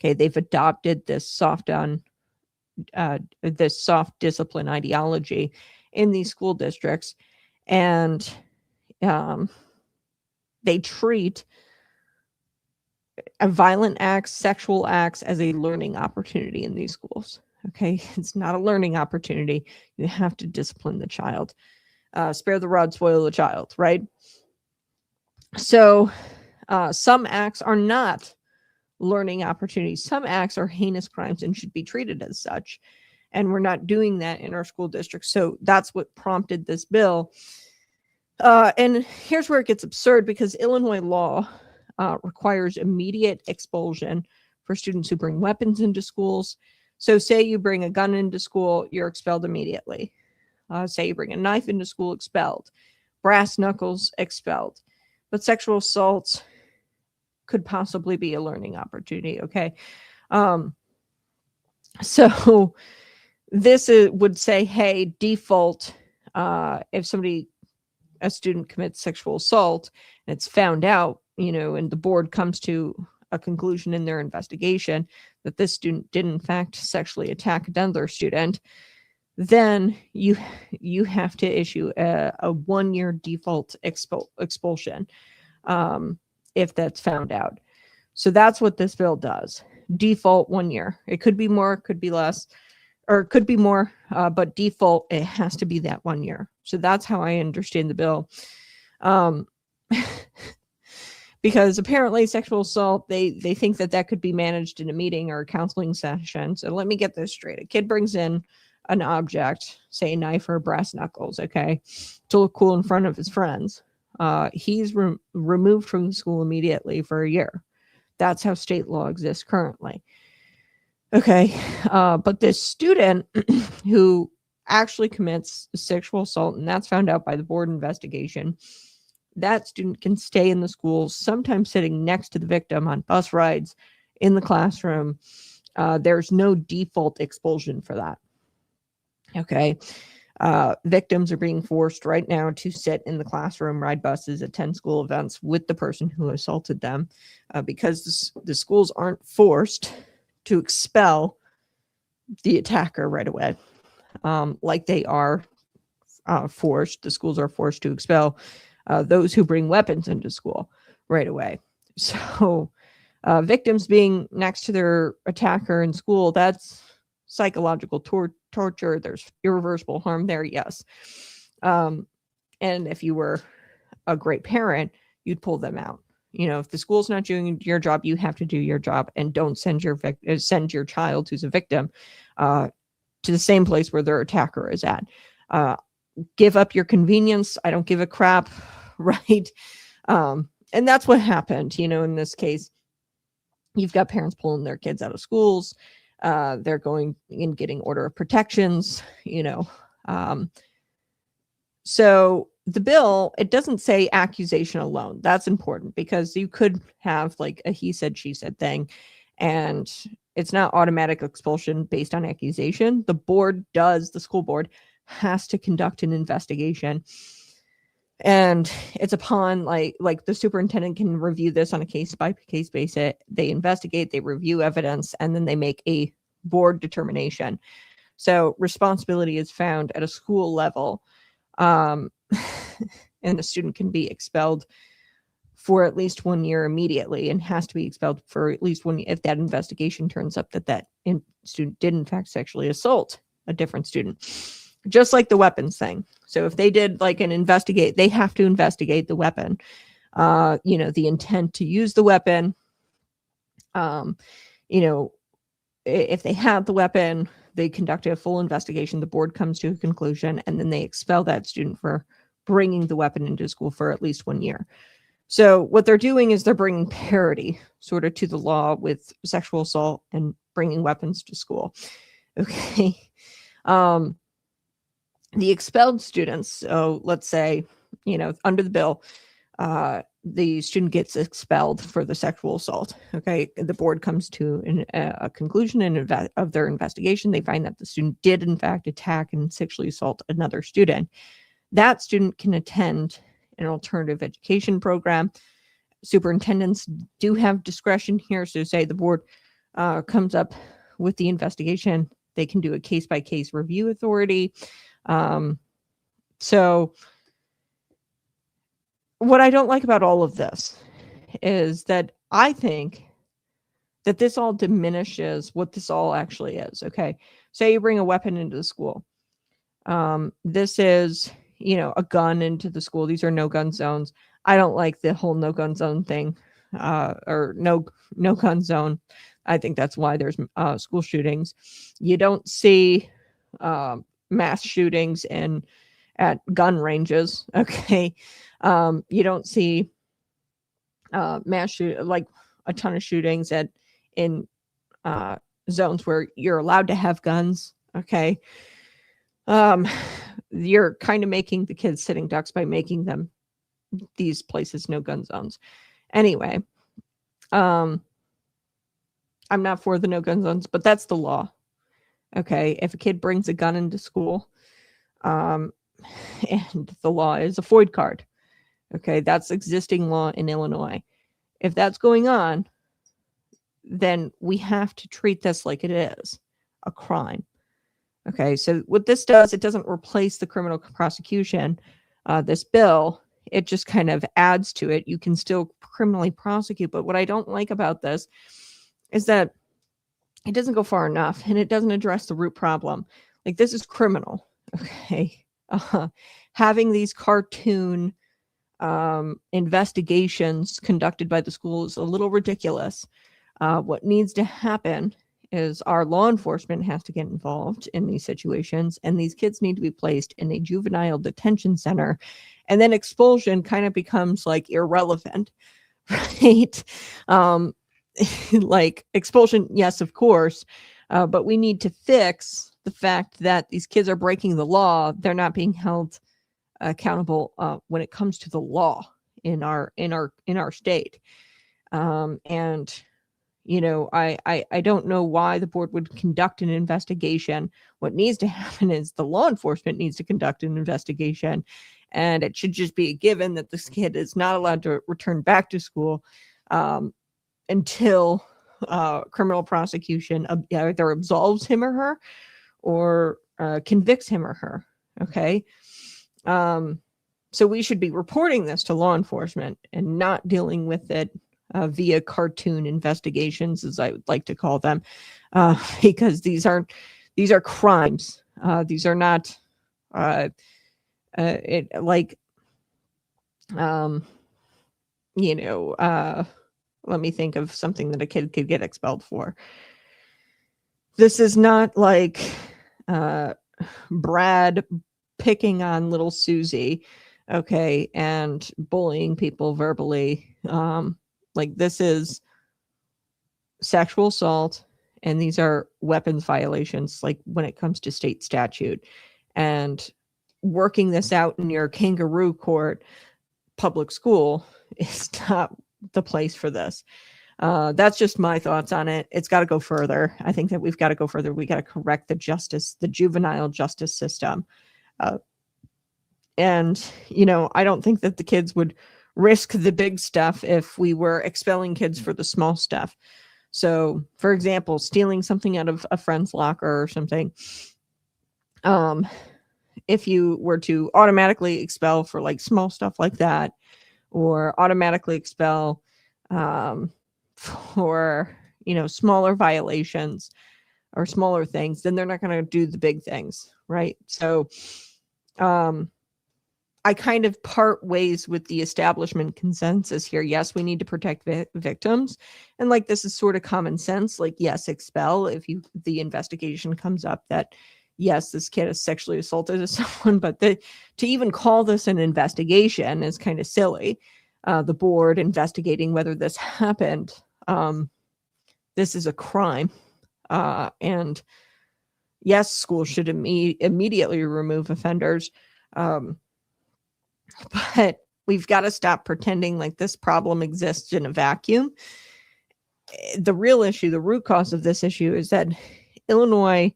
They've adopted this soft discipline ideology in these school districts, and they treat violent acts, sexual acts as a learning opportunity in these schools. It's not a learning opportunity. You have to discipline the child. Spare the rod, spoil the child, right? So some acts are not learning opportunities. Some acts are heinous crimes and should be treated as such. And we're not doing that in our school districts. So that's what prompted this bill. And here's where it gets absurd, because Illinois law requires immediate expulsion for students who bring weapons into schools. So say you bring a gun into school, you're expelled immediately. Say you bring a knife into school, expelled. Brass knuckles, expelled. But sexual assaults could possibly be a learning opportunity, so this would say, hey, default, if a student commits sexual assault and it's found out, and the board comes to a conclusion in their investigation that this student did in fact sexually attack another student, then you have to issue a 1-year default expulsion if that's found out. So that's what this bill does. Default 1 year. It could be more, it could be less, or it could be more, but default, it has to be that 1 year. So that's how I understand the bill. Because apparently sexual assault, they think that could be managed in a meeting or a counseling session. So let me get this straight. A kid brings in an object, say a knife or brass knuckles, to look cool in front of his friends. He's removed from the school immediately for a year. That's how state law exists currently. But this student who actually commits sexual assault, and that's found out by the board investigation, that student can stay in the school, sometimes sitting next to the victim on bus rides, in the classroom. There's no default expulsion for that. Victims are being forced right now to sit in the classroom, ride buses, attend school events with the person who assaulted them, because the schools aren't forced to expel the attacker right away, like they are forced. The schools are forced to expel those who bring weapons into school right away. So victims being next to their attacker in school, that's psychological torture. There's irreversible harm there, yes. And if you were a great parent, you'd pull them out. You know, if the school's not doing your job, you have to do your job, and don't send your child who's a victim to the same place where their attacker is at. Give up your convenience. I don't give a crap, right? And that's what happened, you know, in this case. You've got parents pulling their kids out of schools. They're going and getting order of protections, you know. So the bill, it doesn't say accusation alone. That's important, because you could have like a he said, she said thing, and it's not automatic expulsion based on accusation. The school board has to conduct an investigation. And it's upon like the superintendent can review this on a case by case basis. They investigate, they review evidence, and then they make a board determination. So responsibility is found at a school level, and the student can be expelled for at least 1 year immediately, and has to be expelled for at least 1 year if that investigation turns up that student did in fact sexually assault a different student. Just like the weapons thing. So if they did like they have to investigate the weapon, you know, the intent to use the weapon, you know, if they had the weapon, they conducted a full investigation, the board comes to a conclusion, and then they expel that student for bringing the weapon into school for at least 1 year. So what they're doing is they're bringing parity sort of to the law with sexual assault and bringing weapons to school. Okay. The expelled students, so let's say, you know, under the bill, the student gets expelled for the sexual assault. Okay. The board comes to a conclusion of their investigation. They find that the student did in fact attack and sexually assault another student. That student can attend an alternative education program. Superintendents do have discretion here. So say the board comes up with the investigation, they can do a case-by-case review authority. So what I don't like about all of this is that I think that this all diminishes what this all actually is. Okay. Say you bring a weapon into the school. This is, you know, a gun into the school. These are no gun zones. I don't like the whole no gun zone thing, or no gun zone. I think that's why there's school shootings. You don't see mass shootings at gun ranges. Okay. You don't see like a ton of shootings in zones where you're allowed to have guns. Okay. You're kind of making the kids sitting ducks by making them these places no gun zones. Anyway, I'm not for the no gun zones, but that's the law. Okay. If a kid brings a gun into school, and the law is a FOID card. Okay. That's existing law in Illinois. If that's going on, then we have to treat this like it is a crime. Okay. So what this does, it doesn't replace the criminal prosecution. This bill, it just kind of adds to it. You can still criminally prosecute. But what I don't like about this is that it doesn't go far enough, and it doesn't address the root problem. Like, this is criminal. Okay. Having these cartoon investigations conducted by the school is a little ridiculous. What needs to happen is our law enforcement has to get involved in these situations, and these kids need to be placed in a juvenile detention center, and then expulsion kind of becomes like irrelevant, right? Like, expulsion, yes, of course, but we need to fix the fact that these kids are breaking the law. They're not being held accountable when it comes to the law in our state. And you know, I don't know why the board would conduct an investigation. What needs to happen is the law enforcement needs to conduct an investigation, and it should just be a given that this kid is not allowed to return back to school until criminal prosecution either absolves him or her, or convicts him or her. Okay. So we should be reporting this to law enforcement and not dealing with it via cartoon investigations, as I would like to call them, because these are crimes. These are not let me think of something that a kid could get expelled for. This is not like Brad picking on little Susie, okay, and bullying people verbally. Like, this is sexual assault, and these are weapons violations, like when it comes to state statute. And working this out in your kangaroo court public school is not the place for this. That's just my thoughts on it. It's got to go further. I think that we've got to go further. We got to correct the juvenile justice system. And, I don't think that the kids would risk the big stuff if we were expelling kids for the small stuff. So, for example, stealing something out of a friend's locker or something. If you were to automatically expel for like small stuff like that, or automatically expel for, smaller violations or smaller things, then they're not going to do the big things, right? So I kind of part ways with the establishment consensus here. Yes, we need to protect victims. And like, this is sort of common sense. Like, yes, expel if the investigation comes up that, yes, this kid has sexually assaulted someone, but to even call this an investigation is kind of silly. The board investigating whether this happened. This is a crime. And yes, schools should immediately remove offenders. But we've got to stop pretending like this problem exists in a vacuum. The real issue, the root cause of this issue, is that Illinois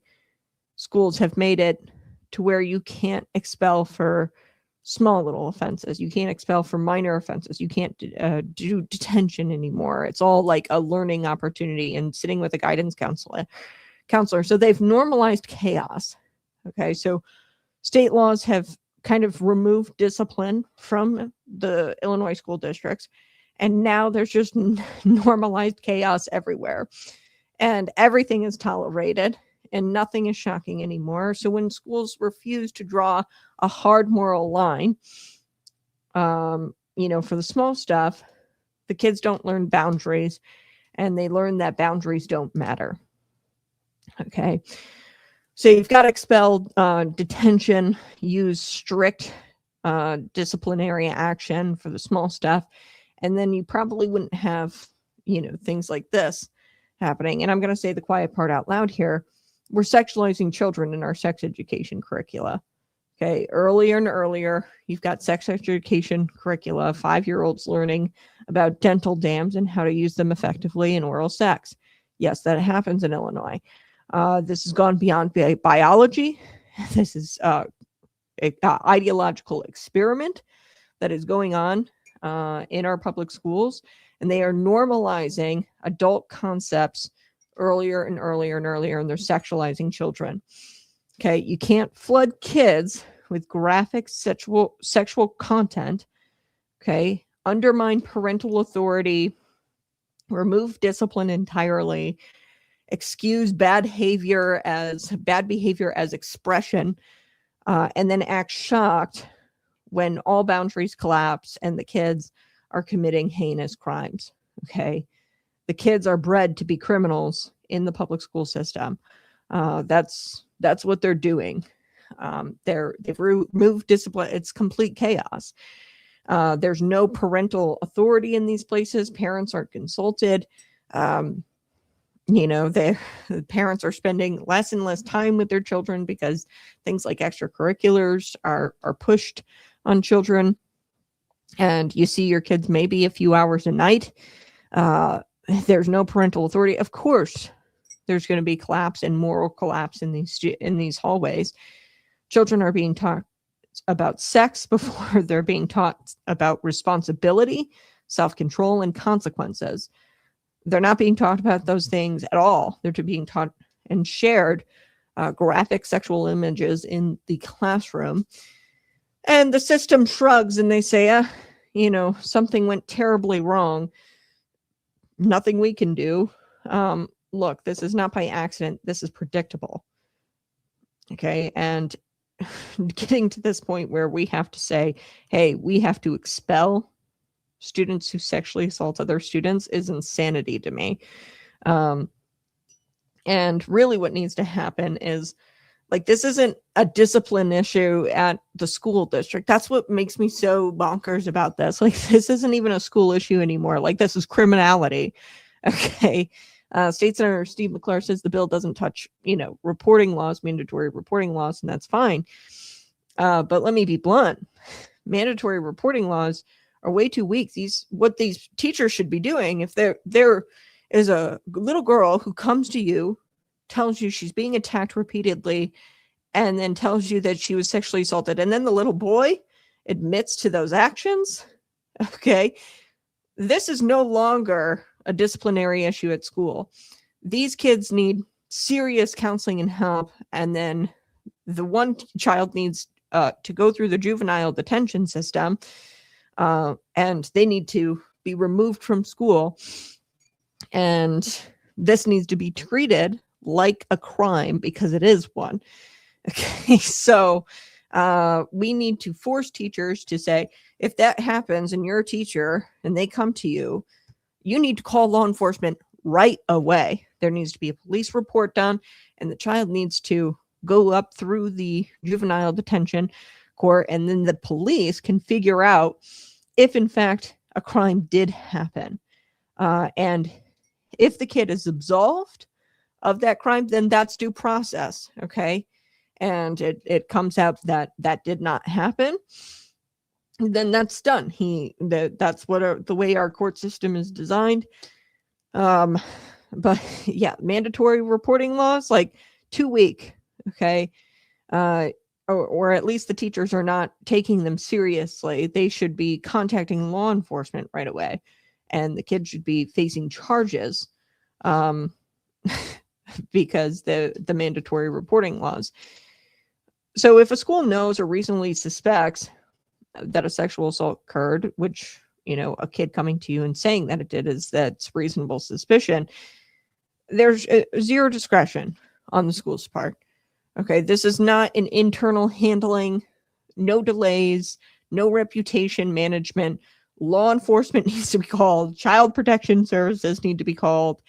schools have made it to where you can't expel for small little offenses. You can't expel for minor offenses. You can't do detention anymore. It's all like a learning opportunity and sitting with a guidance counselor. So they've normalized chaos. Okay, so state laws have kind of removed discipline from the Illinois school districts, and now there's just normalized chaos everywhere, and everything is tolerated, and nothing is shocking anymore. So when schools refuse to draw a hard moral line, for the small stuff, the kids don't learn boundaries, and they learn that boundaries don't matter. Okay. So you've got to expel detention, use strict disciplinary action for the small stuff, and then you probably wouldn't have, things like this happening. And I'm going to say the quiet part out loud here. We're sexualizing children in our sex education curricula. Okay, earlier and earlier, you've got sex education curricula, 5-year-olds learning about dental dams and how to use them effectively in oral sex. Yes, that happens in Illinois. This has gone beyond biology. This is an ideological experiment that is going on in our public schools, and they are normalizing adult concepts earlier and earlier and earlier, and they're sexualizing children. Okay, you can't flood kids with graphic sexual content. Okay, undermine parental authority, remove discipline entirely, excuse bad behavior as expression, and then act shocked when all boundaries collapse and the kids are committing heinous crimes. Okay, the kids are bred to be criminals in the public school system. That's what they're doing. They've removed discipline. It's complete chaos. There's no parental authority in these places. Parents aren't consulted. The parents are spending less and less time with their children because things like extracurriculars are pushed on children. And you see your kids maybe a few hours a night. There's no parental authority. Of course, there's going to be collapse and moral collapse in these hallways. Children are being taught about sex before they're being taught about responsibility, self-control, and consequences. They're not being talked about those things at all. They're being taught and shared graphic sexual images in the classroom. And the system shrugs and they say, something went terribly wrong. Nothing we can do. Look, this is not by accident. This is predictable. Okay. And getting to this point where we have to say, hey, we have to expel students who sexually assault other students is insanity to me. And really what needs to happen is, like, this isn't a discipline issue at the school district. That's what makes me so bonkers about this. Like, this isn't even a school issue anymore. Like, this is criminality. Okay. State Senator Steve McClure says the bill doesn't touch, reporting laws, mandatory reporting laws, and that's fine. But let me be blunt. Mandatory reporting laws are way too weak. What these teachers should be doing, if there is a little girl who comes to you, tells you she's being attacked repeatedly, and then tells you that she was sexually assaulted, and then the little boy admits to those actions, okay, this is no longer a disciplinary issue at school. These kids need serious counseling and help, and then the one child needs to go through the juvenile detention system, and they need to be removed from school, and this needs to be treated like a crime because it is one. Okay, so we need to force teachers to say, if that happens and you're a teacher and they come to you, you need to call law enforcement right away. There needs to be a police report done, and the child needs to go up through the juvenile detention court, and then the police can figure out if in fact a crime did happen. And if the kid is absolved of that crime, then that's due process. Okay. And it comes out that did not happen, then that's done. That's what the way our court system is designed. But yeah, mandatory reporting laws, like, too weak. Okay. Or at least the teachers are not taking them seriously. They should be contacting law enforcement right away, and the kid should be facing charges because the mandatory reporting laws. So if a school knows or reasonably suspects that a sexual assault occurred, which, a kid coming to you and saying that it did that's reasonable suspicion, there's zero discretion on the school's part. Okay, this is not an internal handling, no delays, no reputation management. Law enforcement needs to be called, child protection services need to be called,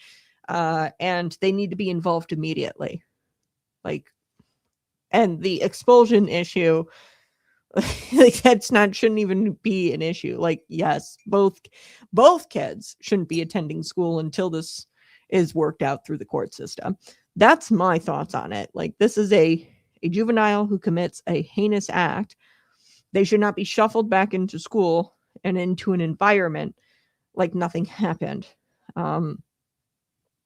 and they need to be involved immediately. And the expulsion issue, shouldn't even be an issue. Yes, both kids shouldn't be attending school until this is worked out through the court system. That's my thoughts on it. This is a juvenile who commits a heinous act. They should not be shuffled back into school and into an environment like nothing happened.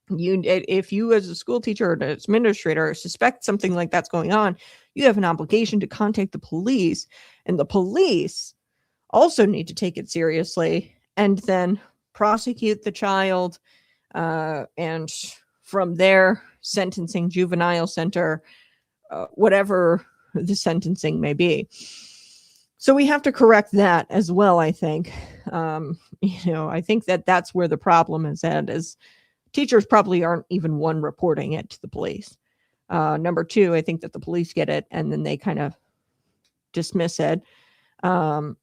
If you as a school teacher or an administrator suspect something like that's going on, you have an obligation to contact the police, and the police also need to take it seriously and then prosecute the child, and from there, sentencing, juvenile center, whatever the sentencing may be. So we have to correct that as well, I think. I think that's where the problem is at, is teachers probably aren't even one reporting it to the police. Number two, I think that the police get it and then they kind of dismiss it. And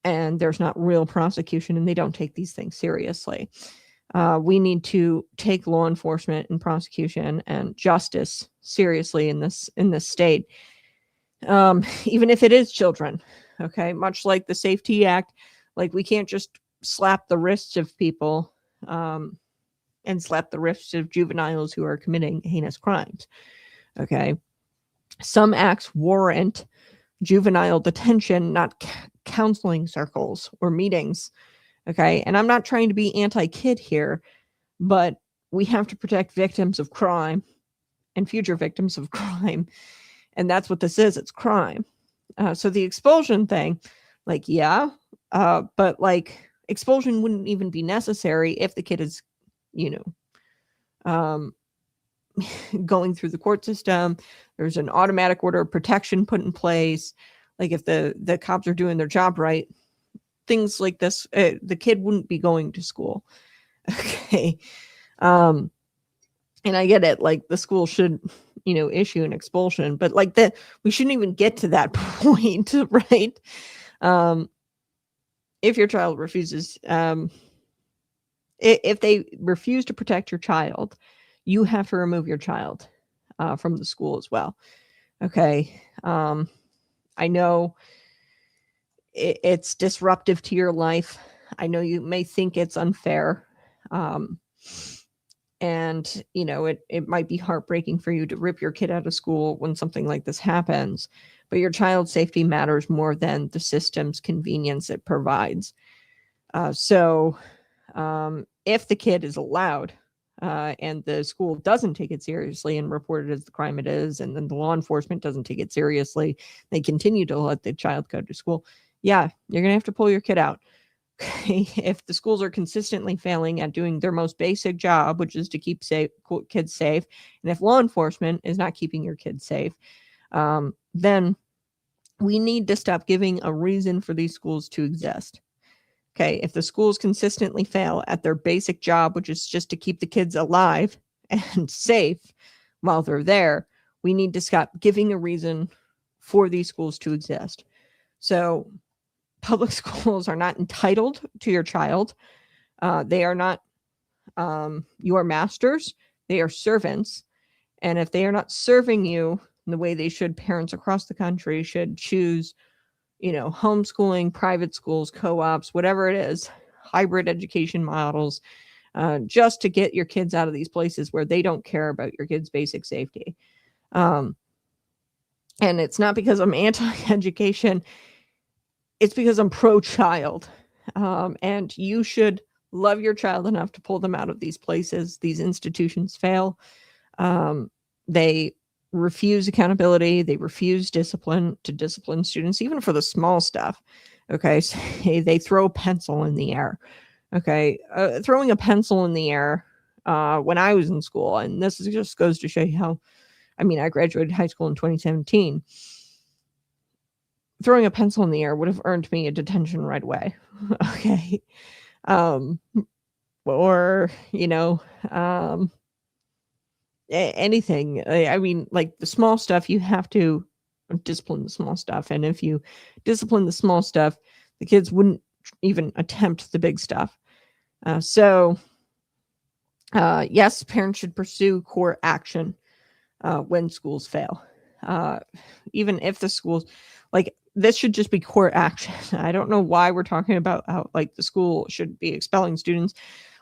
there's not real prosecution, and they don't take these things seriously. We need to take law enforcement and prosecution and justice seriously in this state, even if it is children. Okay, much like the Safety Act, we can't just slap the wrists of people and slap the wrists of juveniles who are committing heinous crimes. Okay, some acts warrant juvenile detention, not counseling circles or meetings. Okay, and I'm not trying to be anti-kid here, but we have to protect victims of crime and future victims of crime. And that's what this is. It's crime. So the expulsion thing, but expulsion wouldn't even be necessary if the kid is, going through the court system. There's an automatic order of protection put in place. Like if the cops are doing their job right, things like this, the kid wouldn't be going to school. Okay. And I get it. Like the school should, issue an expulsion, but like that, we shouldn't even get to that point, right? If your child refuses, if they refuse to protect your child, you have to remove your child from the school as well. Okay. I know it's disruptive to your life. I know you may think it's unfair. And, it might be heartbreaking for you to rip your kid out of school when something like this happens, but your child's safety matters more than the system's convenience it provides. So if the kid is allowed and the school doesn't take it seriously and report it as the crime it is, and then the law enforcement doesn't take it seriously, they continue to let the child go to school, yeah, you're going to have to pull your kid out. If the schools are consistently failing at doing their most basic job, which is to keep kids safe, and if law enforcement is not keeping your kids safe, then we need to stop giving a reason for these schools to exist. Okay, if the schools consistently fail at their basic job, which is just to keep the kids alive and safe while they're there, we need to stop giving a reason for these schools to exist. So public schools are not entitled to your child. They are not your masters. They are servants. And if they are not serving you in the way they should, parents across the country should choose, homeschooling, private schools, co-ops, whatever it is, hybrid education models, just to get your kids out of these places where they don't care about your kids' basic safety. And it's not because I'm anti-education. It's because I'm pro-child. And you should love your child enough to pull them out of these places. These institutions fail. They refuse accountability. They refuse discipline students, even for the small stuff. Okay. So they throw a pencil in the air. Okay. Throwing a pencil in the air when I was in school, and this just goes to show you how, I graduated high school in 2017. Throwing a pencil in the air would have earned me a detention right away. Okay. Or, anything. Like the small stuff, you have to discipline the small stuff. And if you discipline the small stuff, the kids wouldn't even attempt the big stuff. Yes, parents should pursue court action when schools fail. Even if the schools, like, this should just be court action. I don't know why we're talking about how, like, the school should be expelling students.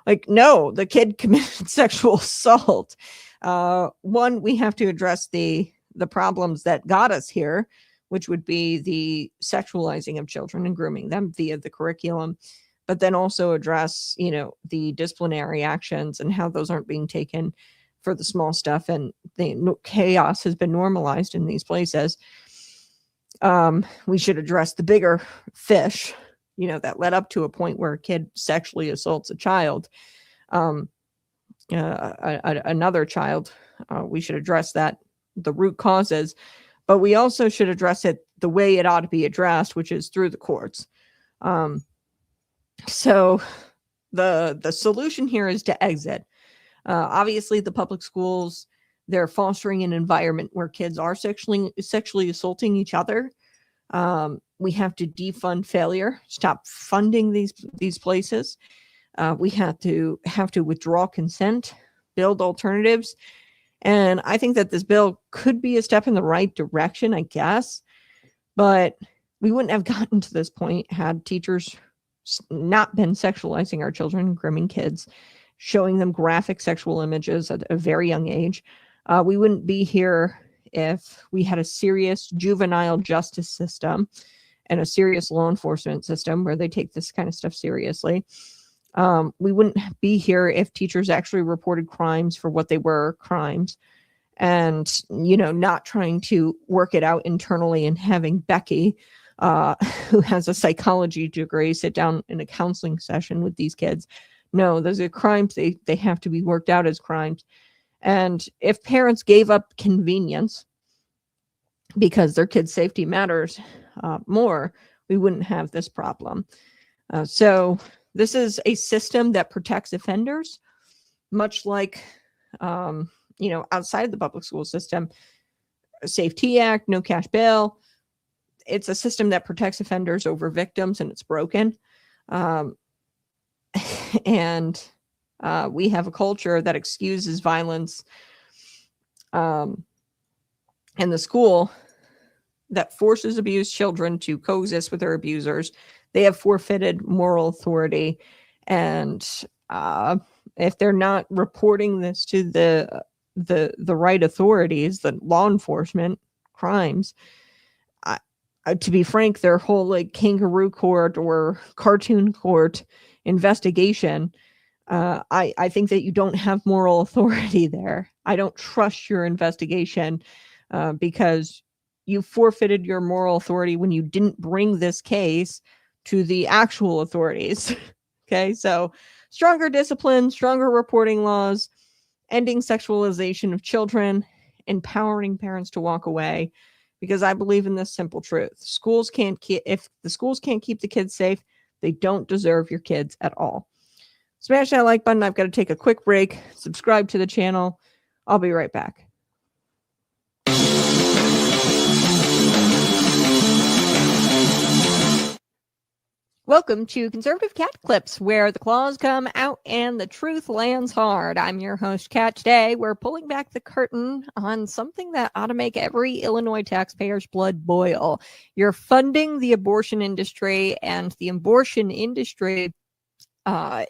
Like, no, the kid committed sexual assault. One, we have to address the problems that got us here, which would be the sexualizing of children and grooming them via the curriculum, but then also address, the disciplinary actions and how those aren't being taken for the small stuff, and the chaos has been normalized in these places. We should address the bigger fish, that led up to a point where a kid sexually assaults a child, another child. We should address that, the root causes, but we also should address it the way it ought to be addressed, which is through the courts. So the solution here is to exit. Obviously, the public schools, they're fostering an environment where kids are sexually assaulting each other. We have to defund failure, stop funding these places. We have to withdraw consent, build alternatives. And I think that this bill could be a step in the right direction, I guess. But we wouldn't have gotten to this point had teachers not been sexualizing our children, grooming kids, showing them graphic sexual images at a very young age. We wouldn't be here if we had a serious juvenile justice system and a serious law enforcement system where they take this kind of stuff seriously. We wouldn't be here if teachers actually reported crimes for what they were, crimes, and, not trying to work it out internally and having Becky, who has a psychology degree, sit down in a counseling session with these kids, No, those are crimes. They have to be worked out as crimes. And if parents gave up convenience because their kids' safety matters more, we wouldn't have this problem. So this is a system that protects offenders, much like, outside of the public school system, Safety Act, no cash bail. It's a system that protects offenders over victims, and it's broken. And we have a culture that excuses violence in the school, that forces abused children to coexist with their abusers. They have forfeited moral authority. And if they're not reporting this to the right authorities, the law enforcement, crimes, to be frank, their whole like kangaroo court or cartoon court investigation, I think that you don't have moral authority there. I don't trust your investigation because you forfeited your moral authority when you didn't bring this case to the actual authorities. Okay, so stronger discipline, stronger reporting laws, ending sexualization of children, empowering parents to walk away, because I believe in this simple truth. If the schools can't keep the kids safe, they don't deserve your kids at all. Smash that like button. I've got to take a quick break. Subscribe to the channel. I'll be right back. Welcome to Conservative Cat Clips, where the claws come out and the truth lands hard. I'm your host, Cat. Today, we're pulling back the curtain on something that ought to make every Illinois taxpayer's blood boil. You're funding the abortion industry, and the abortion industry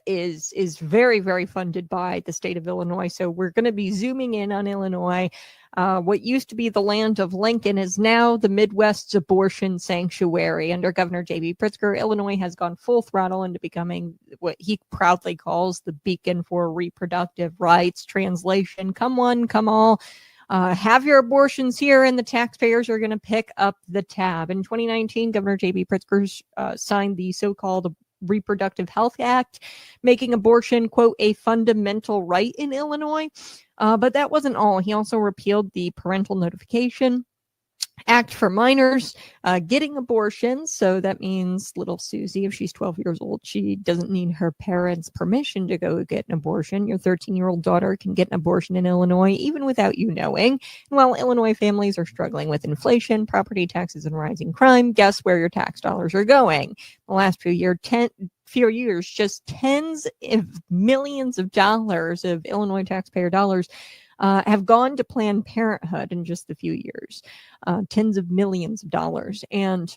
is very, very funded by the state of Illinois. So we're going to be zooming in on Illinois. What used to be the land of Lincoln is now the Midwest's abortion sanctuary. Under Governor J.B. Pritzker, Illinois has gone full throttle into becoming what he proudly calls the beacon for reproductive rights. Translation, come one, come all. Have your abortions here, and the taxpayers are going to pick up the tab. In 2019, Governor J.B. Pritzker signed the so-called Reproductive Health Act, making abortion, quote, a fundamental right in Illinois. But that wasn't all. He also repealed the Parental Notification Act for minors getting abortions. So that means little Susie, if she's 12 years old, she doesn't need her parents' permission to go get an abortion. Your 13-year-old daughter can get an abortion in Illinois, even without you knowing. And while Illinois families are struggling with inflation, property taxes, and rising crime, guess where your tax dollars are going? The last few years, just tens of millions of dollars of Illinois taxpayer dollars have gone to Planned Parenthood in just a few years, tens of millions of dollars. And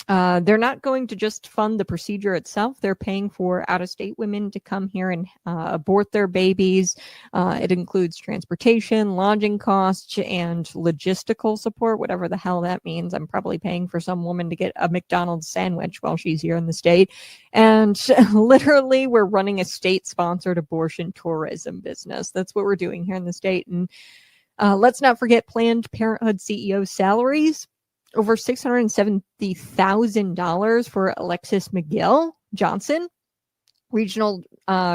they're not going to just fund the procedure itself. They're paying for out-of-state women to come here and abort their babies. It includes transportation, lodging costs, and logistical support, whatever the hell that means. I'm probably paying for some woman to get a McDonald's sandwich while she's here in the state. And literally, we're running a state-sponsored abortion tourism business. That's what we're doing here in the state. And let's not forget Planned Parenthood CEO salaries. Over $670,000 for Alexis McGill Johnson. Regional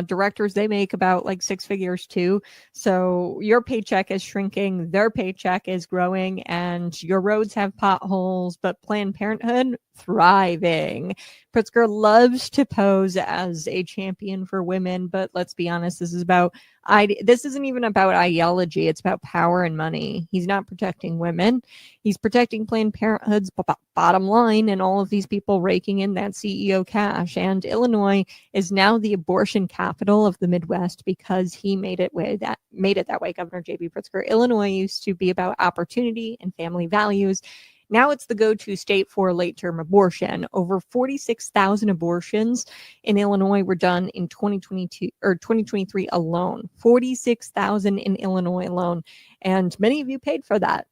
directors, they make about like six figures too. So your paycheck is shrinking, their paycheck is growing, and your roads have potholes, but Planned Parenthood thriving. Pritzker loves to pose as a champion for women, but let's be honest, this isn't even about ideology. It's about power and money. He's not protecting women. He's protecting Planned Parenthood's bottom line, and all of these people raking in that CEO cash. And Illinois is now the abortion capital of the Midwest because he made it that way. Governor J.B. Pritzker. Illinois used to be about opportunity and family values. Now it's the go-to state for late-term abortion. Over 46,000 abortions in Illinois were done in 2022 or 2023 alone. 46,000 in Illinois alone, and many of you paid for that.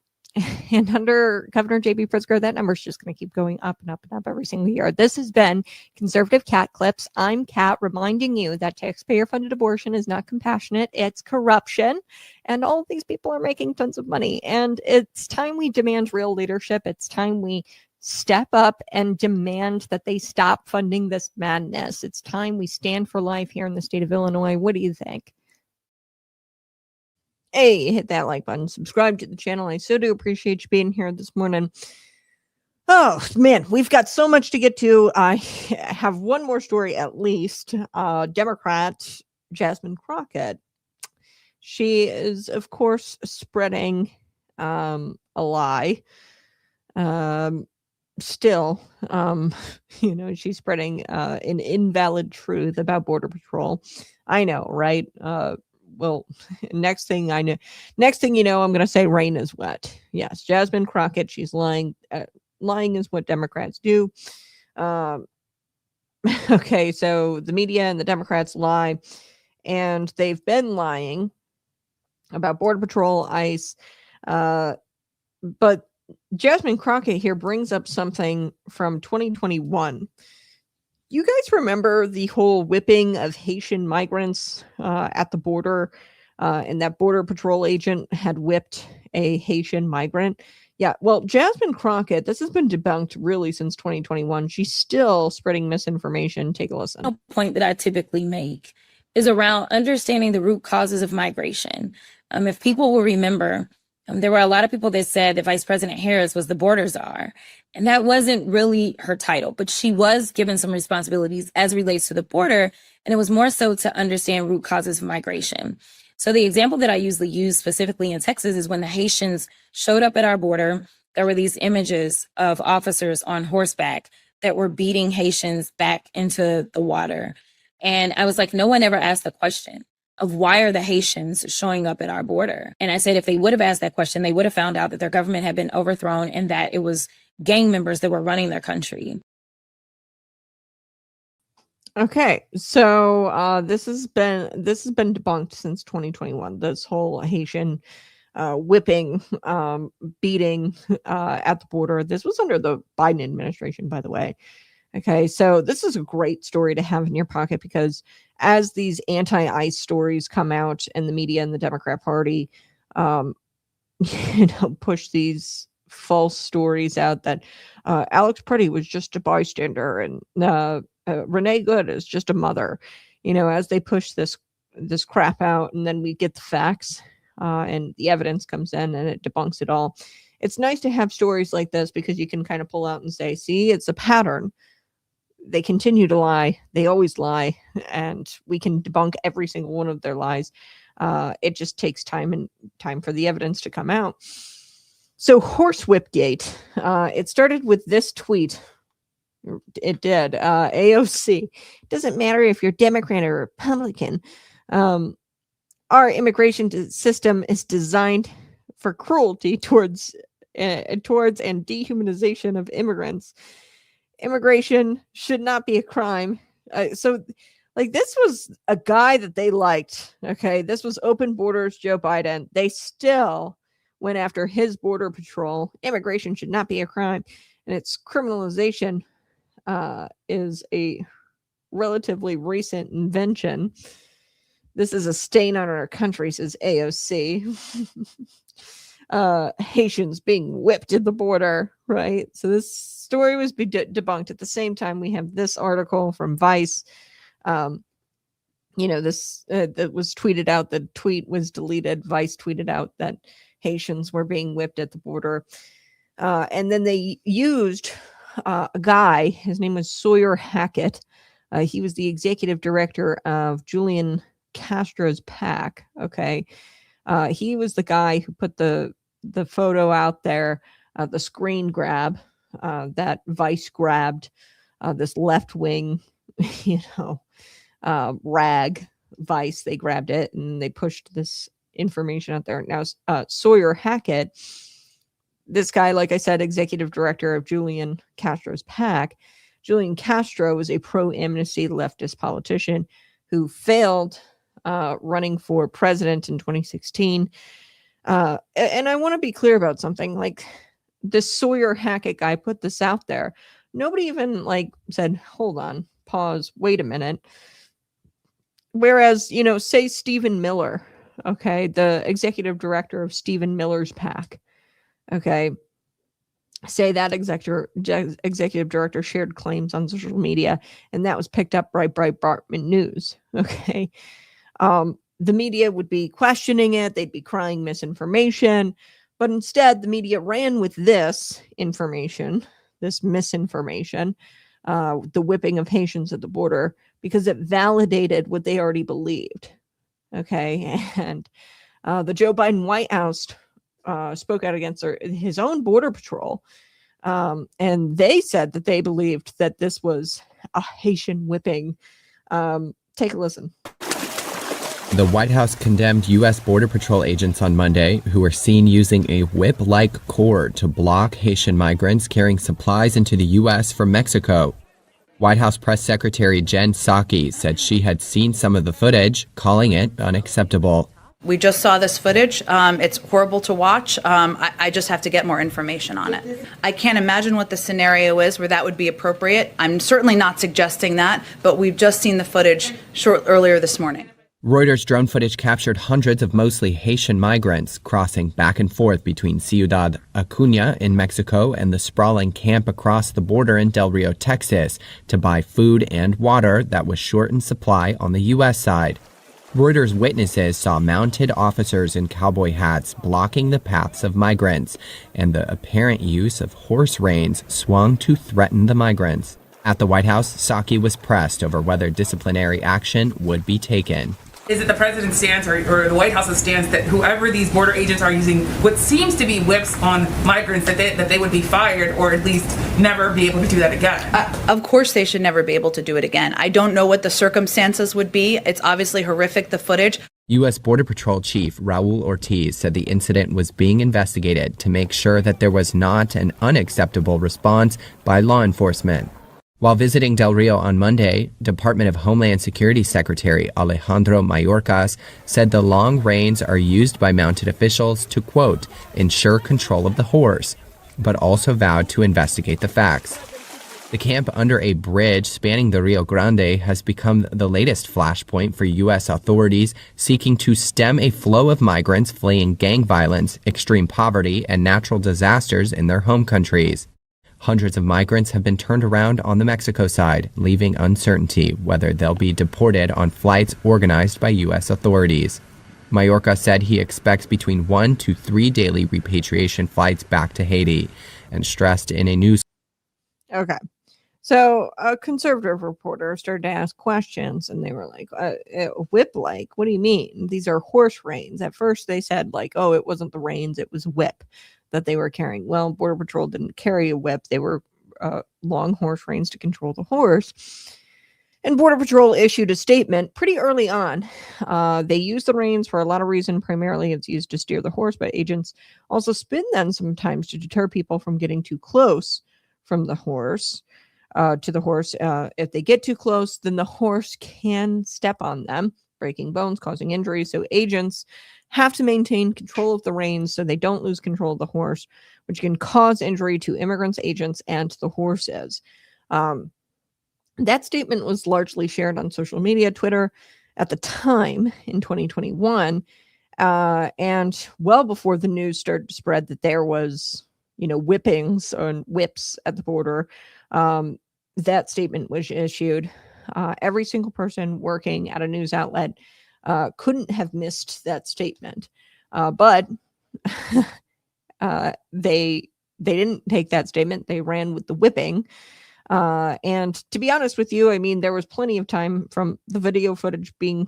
And under Governor J.B. Pritzker, that number is just going to keep going up and up and up every single year. This has been Conservative Cat Clips. I'm Cat, reminding you that taxpayer-funded abortion is not compassionate. It's corruption. And all of these people are making tons of money. And it's time we demand real leadership. It's time we step up and demand that they stop funding this madness. It's time we stand for life here in the state of Illinois. What do you think? Hey, hit that like button, subscribe to the channel. I so do appreciate you being here this morning. Oh, man, we've got so much to get to. I have one more story at least. Democrat Jasmine Crockett. She is, of course, spreading a lie. Still, she's spreading an invalid truth about Border Patrol. I know, right? Well, next thing you know, I'm going to say rain is wet. Yes, Jasmine Crockett, she's lying. Lying is what Democrats do. Okay, so the media and the Democrats lie, and they've been lying about Border Patrol, ICE. But Jasmine Crockett here brings up something from 2021. You guys remember the whole whipping of Haitian migrants at the border, and that Border Patrol agent had whipped a Haitian migrant? Yeah, well, Jasmine Crockett, this has been debunked really since 2021. She's still spreading misinformation. Take a listen. A point that I typically make is around understanding the root causes of migration. If people will remember, there were a lot of people that said that Vice President Harris was the border czar, and that wasn't really her title, but she was given some responsibilities as relates to the border, and it was more so to understand root causes of migration. So the example that I usually use specifically in Texas is when the Haitians showed up at our border, there were these images of officers on horseback that were beating Haitians back into the water. And I was like, no one ever asked the question of why are the Haitians showing up at our border? And I said, if they would have asked that question, they would have found out that their government had been overthrown and that it was gang members that were running their country. Okay, so this has been debunked since 2021. This whole Haitian whipping, beating at the border. This was under the Biden administration, by the way. Okay, so this is a great story to have in your pocket because as these anti-ICE stories come out and the media and the Democrat Party, push these false stories out that Alex Pretty was just a bystander and Renee Good is just a mother, as they push this crap out, and then we get the facts and the evidence comes in and it debunks it all. It's nice to have stories like this because you can kind of pull out and say, see, it's a pattern. They continue to lie. They always lie, and we can debunk every single one of their lies. It just takes time for the evidence to come out. So horsewhipgate, it started with this tweet. It did. AOC. Doesn't matter if you're Democrat or Republican. Our immigration system is designed for cruelty towards and dehumanization of immigrants. Immigration should not be a crime. So this was a guy that they liked. Okay, this was Open Borders Joe Biden. They still went after his border patrol. Immigration should not be a crime, and its criminalization is a relatively recent invention. This is a stain on our country, says AOC. Haitians being whipped at the border, right? So this story was debunked. At the same time, we have this article from Vice. This that was tweeted out. The tweet was deleted. Vice tweeted out that Haitians were being whipped at the border. And then they used a guy. His name was Sawyer Hackett. He was the executive director of Julian Castro's PAC. Okay. He was the guy who put the photo out there, the screen grab that Vice grabbed, this left wing, rag Vice. They grabbed it and they pushed this information out there. Now, Sawyer Hackett, this guy, like I said, executive director of Julian Castro's PAC. Julian Castro was a pro-amnesty leftist politician who failed running for president in 2016. And I want to be clear about something. Like, this Sawyer Hackett guy put this out there. Nobody even said, hold on, pause, wait a minute. Whereas, say Stephen Miller, okay, the executive director of Stephen Miller's PAC, okay, say that executive director shared claims on social media, and that was picked up by Breitbart News. Okay. The media would be questioning it, they'd be crying misinformation, but instead the media ran with this information, this misinformation, the whipping of Haitians at the border, because it validated what they already believed. Okay. And the Joe Biden White House spoke out against his own border patrol. And they said that they believed that this was a Haitian whipping. Take a listen. The White House condemned U.S. Border Patrol agents on Monday who were seen using a whip-like cord to block Haitian migrants carrying supplies into the U.S. from Mexico. White House Press Secretary Jen Psaki said she had seen some of the footage, calling it unacceptable. We just saw this footage. It's horrible to watch. I just have to get more information on it. I can't imagine what the scenario is where that would be appropriate. I'm certainly not suggesting that, but we've just seen the footage earlier this morning. Reuters drone footage captured hundreds of mostly Haitian migrants crossing back and forth between Ciudad Acuña in Mexico and the sprawling camp across the border in Del Rio, Texas, to buy food and water that was short in supply on the U.S. side. Reuters witnesses saw mounted officers in cowboy hats blocking the paths of migrants, and the apparent use of horse reins swung to threaten the migrants. At the White House, Psaki was pressed over whether disciplinary action would be taken. Is it the president's stance or the White House's stance that whoever these border agents are using what seems to be whips on migrants, that they would be fired or at least never be able to do that again? Of course they should never be able to do it again. I don't know what the circumstances would be. It's obviously horrific, the footage. U.S. Border Patrol Chief Raul Ortiz said the incident was being investigated to make sure that there was not an unacceptable response by law enforcement. While visiting Del Rio on Monday, Department of Homeland Security Secretary Alejandro Mayorkas said the long reins are used by mounted officials to, quote, ensure control of the horse, but also vowed to investigate the facts. The camp under a bridge spanning the Rio Grande has become the latest flashpoint for U.S. authorities seeking to stem a flow of migrants fleeing gang violence, extreme poverty, and natural disasters in their home countries. Hundreds of migrants have been turned around on the Mexico side, leaving uncertainty whether they'll be deported on flights organized by U.S. authorities. Mayorkas said he expects between 1 to 3 daily repatriation flights back to Haiti, and stressed in a news. Okay. So a conservative reporter started to ask questions, and they were like, whip-like? What do you mean? These are horse reins. At first they said, like, oh, it wasn't the reins, it was whip that they were carrying. Well, Border Patrol didn't carry a whip. They were long horse reins to control the horse. And Border Patrol issued a statement pretty early on. They use the reins for a lot of reasons. Primarily, it's used to steer the horse, but agents also spin them sometimes to deter people from getting too close from the horse. To the horse. If they get too close, then the horse can step on them, breaking bones, causing injury. So agents have to maintain control of the reins so they don't lose control of the horse, which can cause injury to immigrants, agents, and the horses. That statement was largely shared on social media, Twitter, at the time in 2021, and well before the news started to spread that there was, whippings and whips at the border. That statement was issued. Every single person working at a news outlet couldn't have missed that statement. But they didn't take that statement. They ran with the whipping. And to be honest with you, I mean, there was plenty of time from the video footage being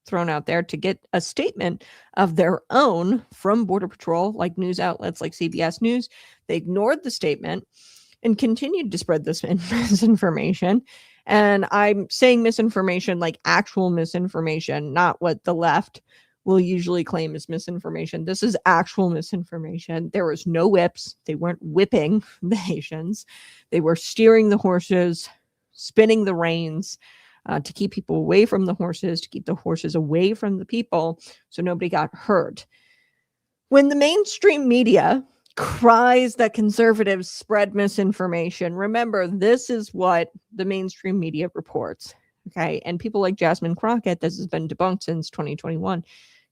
thrown out there to get a statement of their own from Border Patrol, like news outlets like CBS News. They ignored the statement and continued to spread this misinformation. And I'm saying misinformation like actual misinformation, not what the left will usually claim is misinformation. This is actual misinformation. There was no whips. They weren't whipping the Haitians. They were steering the horses, spinning the reins to keep people away from the horses, to keep the horses away from the people so nobody got hurt. When the mainstream media cries that conservatives spread misinformation, remember, this is what the mainstream media reports. Okay. And people like Jasmine Crockett, this has been debunked since 2021.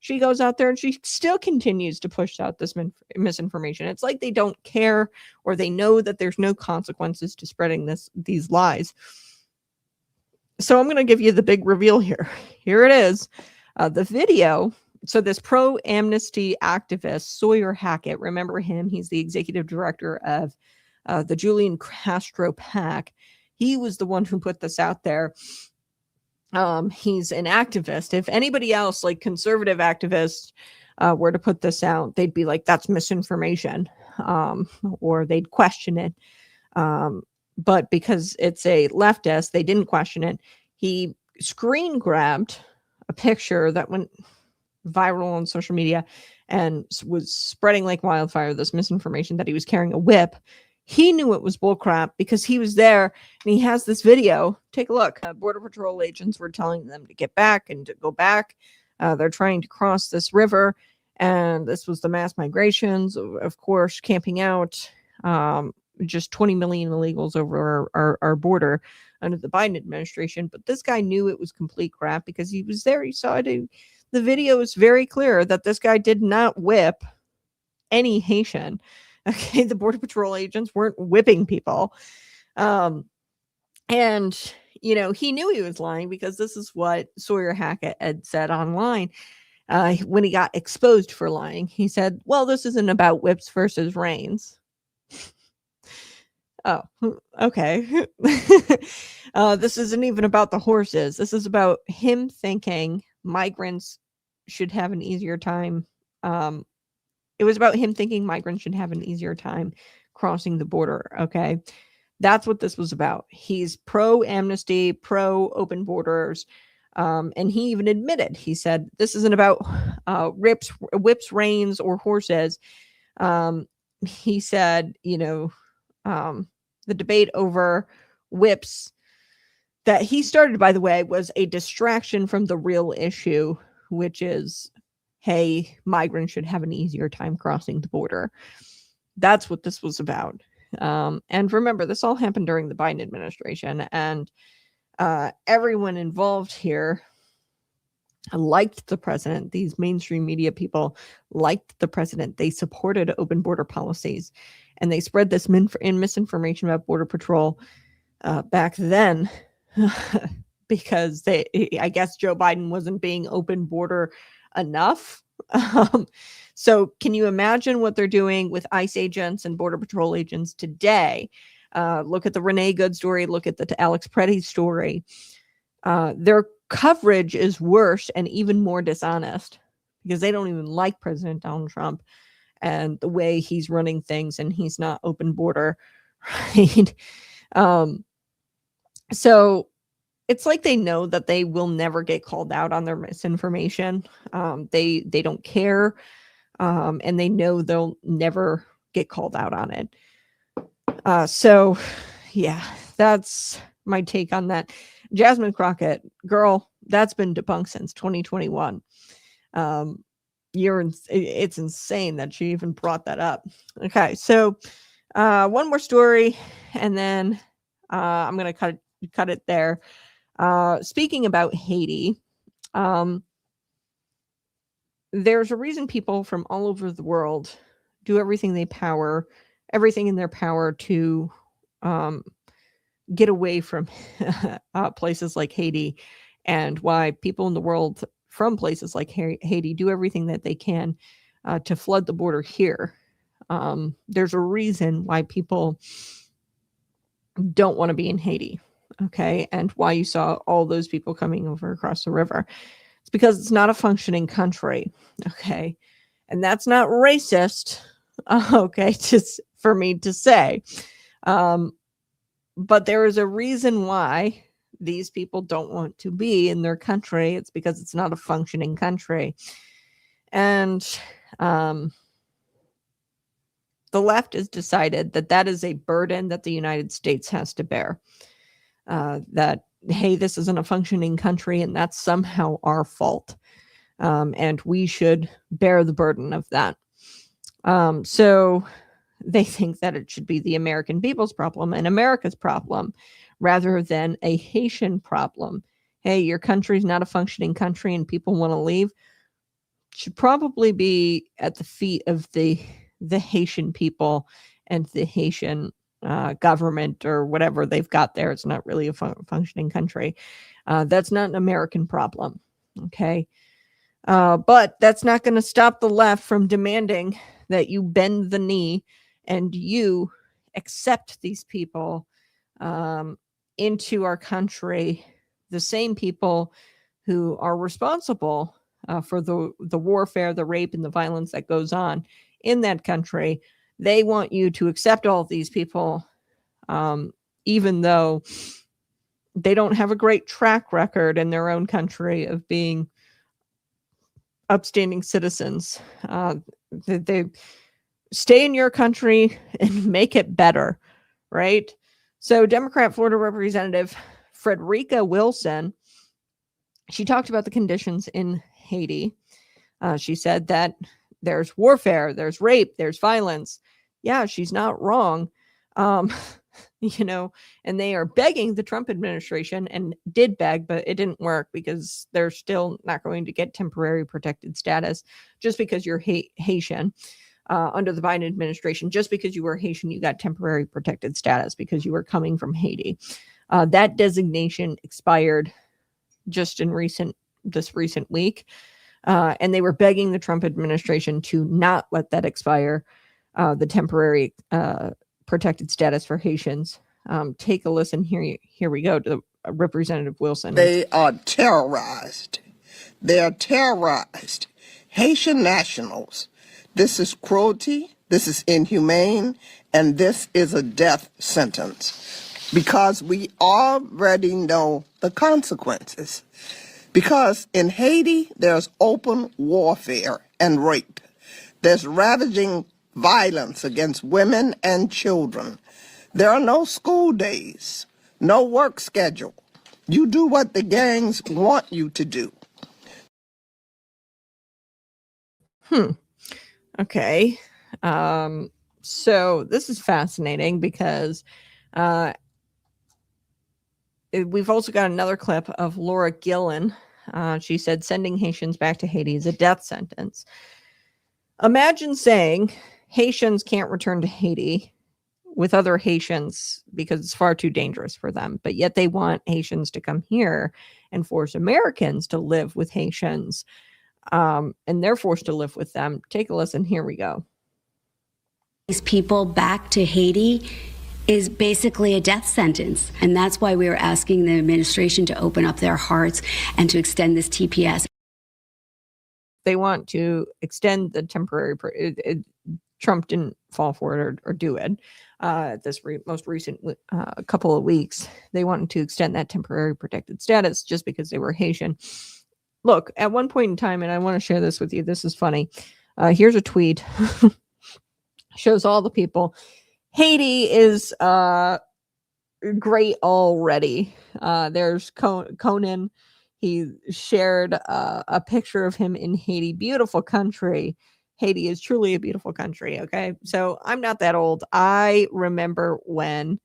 she goes out there and she still continues to push out this misinformation. It's like they don't care, or they know that there's no consequences to spreading these lies. So I'm going to give you the big reveal here. Here it is. The video. So this pro-amnesty activist, Sawyer Hackett, remember him? He's the executive director of the Julian Castro PAC. He was the one who put this out there. He's an activist. If anybody else, like conservative activists, were to put this out, they'd be like, that's misinformation, or they'd question it. But because it's a leftist, they didn't question it. He screen grabbed a picture that went viral on social media and was spreading like wildfire, this misinformation that he was carrying a whip. He knew it was bullcrap because he was there and he has this video. Take a look. Border Patrol agents were telling them to get back and to go back. They're trying to cross this river. And this was the mass migrations, of course, camping out. Just 20 million illegals over our border under the Biden administration. But this guy knew it was complete crap because he was there. He saw it. The video is very clear that this guy did not whip any Haitian. Okay, the Border Patrol agents weren't whipping people. And, you know, he knew he was lying because this is what Sawyer Hackett had said online when he got exposed for lying. He said, well, this isn't about whips versus reins. Oh, okay. This isn't even about the horses. This is about him thinking migrants should have an easier time. It was about him thinking migrants should have an easier time crossing the border. Okay. That's what this was about. He's pro-amnesty, pro-open borders. And he even admitted, he said, this isn't about whips, reins, or horses. He said, you know, the debate over whips that he started, by the way, was a distraction from the real issue, which is, hey, migrants should have an easier time crossing the border. That's what this was about. And remember, this all happened during the Biden administration, and everyone involved here liked the president. These mainstream media people liked the president. They supported open border policies, and they spread this misinformation about Border Patrol back then because I guess Joe Biden wasn't being open border enough. So can you imagine what they're doing with ICE agents and Border Patrol agents today? Look at the Renee Good story. Look at the Alex Preddy story. Their coverage is worse and even more dishonest because they don't even like President Donald Trump and the way he's running things, and he's not open border, right? So it's like they know that they will never get called out on their misinformation. They don't care, and they know they'll never get called out on it. So yeah, that's my take on that. Jasmine Crockett, girl, that's been debunked since 2021. It's insane that she even brought that up. Okay, so one more story, and then I'm gonna cut it there. Speaking about Haiti, there's a reason people from all over the world do everything in their power to get away from places like Haiti, and why people in the world from places like Haiti do everything that they can to flood the border here. There's a reason why people don't want to be in Haiti, okay, and why you saw all those people coming over across the river. It's because it's not a functioning country, okay, and that's not racist, okay, just for me to say. But there is a reason why these people don't want to be in their country. It's because it's not a functioning country. And the left has decided that that is a burden that the United States has to bear. That, hey, this isn't a functioning country, and that's somehow our fault. And we should bear the burden of that. So they think that it should be the American people's problem and America's problem rather than a Haitian problem. Hey, your country's not a functioning country and people want to leave. should probably be at the feet of the Haitian people and the Haitian government or whatever they've got there. It's not really a functioning country. That's not an American problem. Okay. But that's not going to stop the left from demanding that you bend the knee and you accept these people into our country, the same people who are responsible for the warfare, the rape, and the violence that goes on in that country. They want you to accept all of these people, even though they don't have a great track record in their own country of being upstanding citizens. They stay in your country and make it better, right? So Democrat Florida Representative Frederica Wilson, she talked about the conditions in Haiti. She said that there's warfare, there's rape, there's violence. Yeah, she's not wrong. And they are begging the Trump administration, and did beg, but it didn't work because they're still not going to get temporary protected status just because you're Haitian. Under the Biden administration, just because you were Haitian, you got temporary protected status because you were coming from Haiti. That designation expired just in this recent week. And they were begging the Trump administration to not let that expire, the temporary protected status for Haitians. Take a listen here. Here we go to Representative Wilson. They are terrorized. They are terrorized. Haitian nationals. This is cruelty. This is inhumane. And this is a death sentence. Because we already know the consequences. Because in Haiti, there's open warfare and rape. There's ravaging violence against women and children. There are no school days, no work schedule. You do what the gangs want you to do. Okay. So this is fascinating because we've also got another clip of Laura Gillen. She said sending Haitians back to Haiti is a death sentence. Imagine saying Haitians can't return to Haiti with other Haitians because it's far too dangerous for them, but yet they want Haitians to come here and force Americans to live with Haitians, and they're forced to live with them. Take a listen. Here we go. These people back to Haiti is basically a death sentence. And that's why we are asking the administration to open up their hearts and to extend this TPS. They want to extend the temporary. Trump didn't fall for it or do it. This most recent couple of weeks, they wanted to extend that temporary protected status just because they were Haitian. Look, at one point in time, and I want to share this with you. This is funny. Here's a tweet. Shows all the people. Haiti is great already. There's Conan. He shared a picture of him in Haiti. Beautiful country. Haiti is truly a beautiful country. Okay. So I'm not that old. I remember when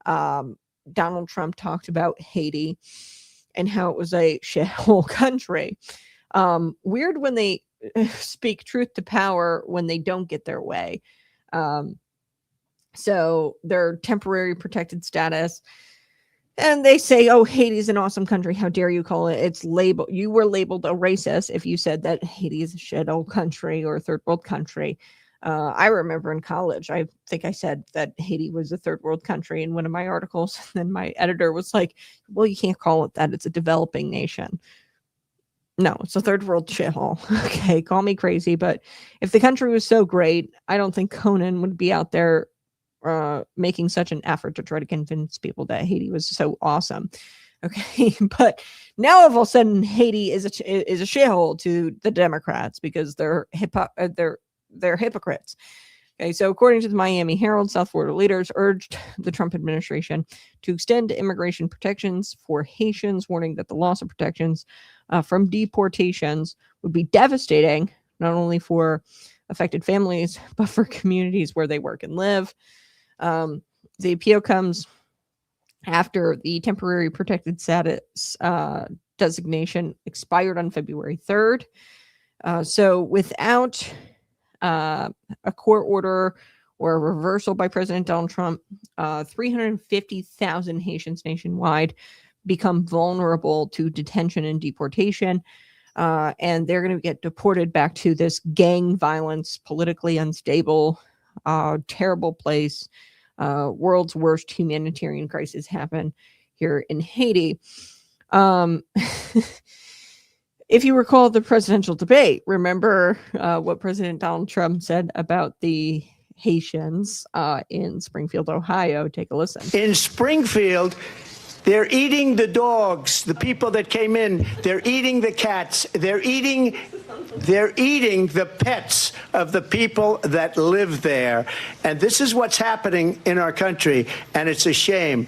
Donald Trump talked about Haiti and how it was a shithole country. Weird when they speak truth to power when they don't get their way. So their temporary protected status, and they say, oh, Haiti's an awesome country. How dare you call it? It's labeled. You were labeled a racist if you said that Haiti is a shithole country or a third world country. I remember in college, I think I said that Haiti was a third world country in one of my articles. And then my editor was like, well, you can't call it that. It's a developing nation. No, it's a third world shithole. Okay, call me crazy. But if the country was so great, I don't think Conan would be out there making such an effort to try to convince people that Haiti was so awesome. Okay, but now all of a sudden Haiti is a shithole to the Democrats because they're hypocrites. Okay, so according to the Miami Herald, South Florida leaders urged the Trump administration to extend immigration protections for Haitians, warning that the loss of protections from deportations would be devastating, not only for affected families, but for communities where they work and live. The appeal comes after the temporary protected status designation expired on February 3rd. So without a court order or a reversal by President Donald Trump, 350,000 Haitians nationwide become vulnerable to detention and deportation. And they're going to get deported back to this gang violence, politically unstable, terrible place. World's worst humanitarian crisis happened here in Haiti. If you recall the presidential debate, remember what President Donald Trump said about the Haitians in Springfield, Ohio. Take a listen. In Springfield, they're eating the dogs, the people that came in. They're eating the cats. They're eating the pets of the people that live there. And this is what's happening in our country, and it's a shame.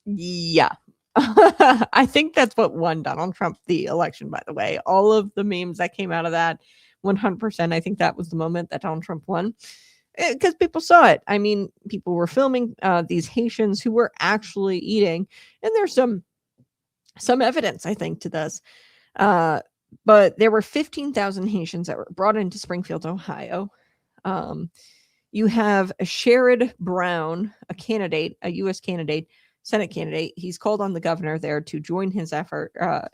Yeah. I think that's what won Donald Trump the election, by the way. All of the memes that came out of that, 100%, I think that was the moment that Donald Trump won. Because people saw it. I mean, people were filming these Haitians who were actually eating. And there's some evidence, I think, to this. But there were 15,000 Haitians that were brought into Springfield, Ohio. You have Sherrod Brown, a U.S. candidate, Senate candidate. He's called on the governor there to join his effort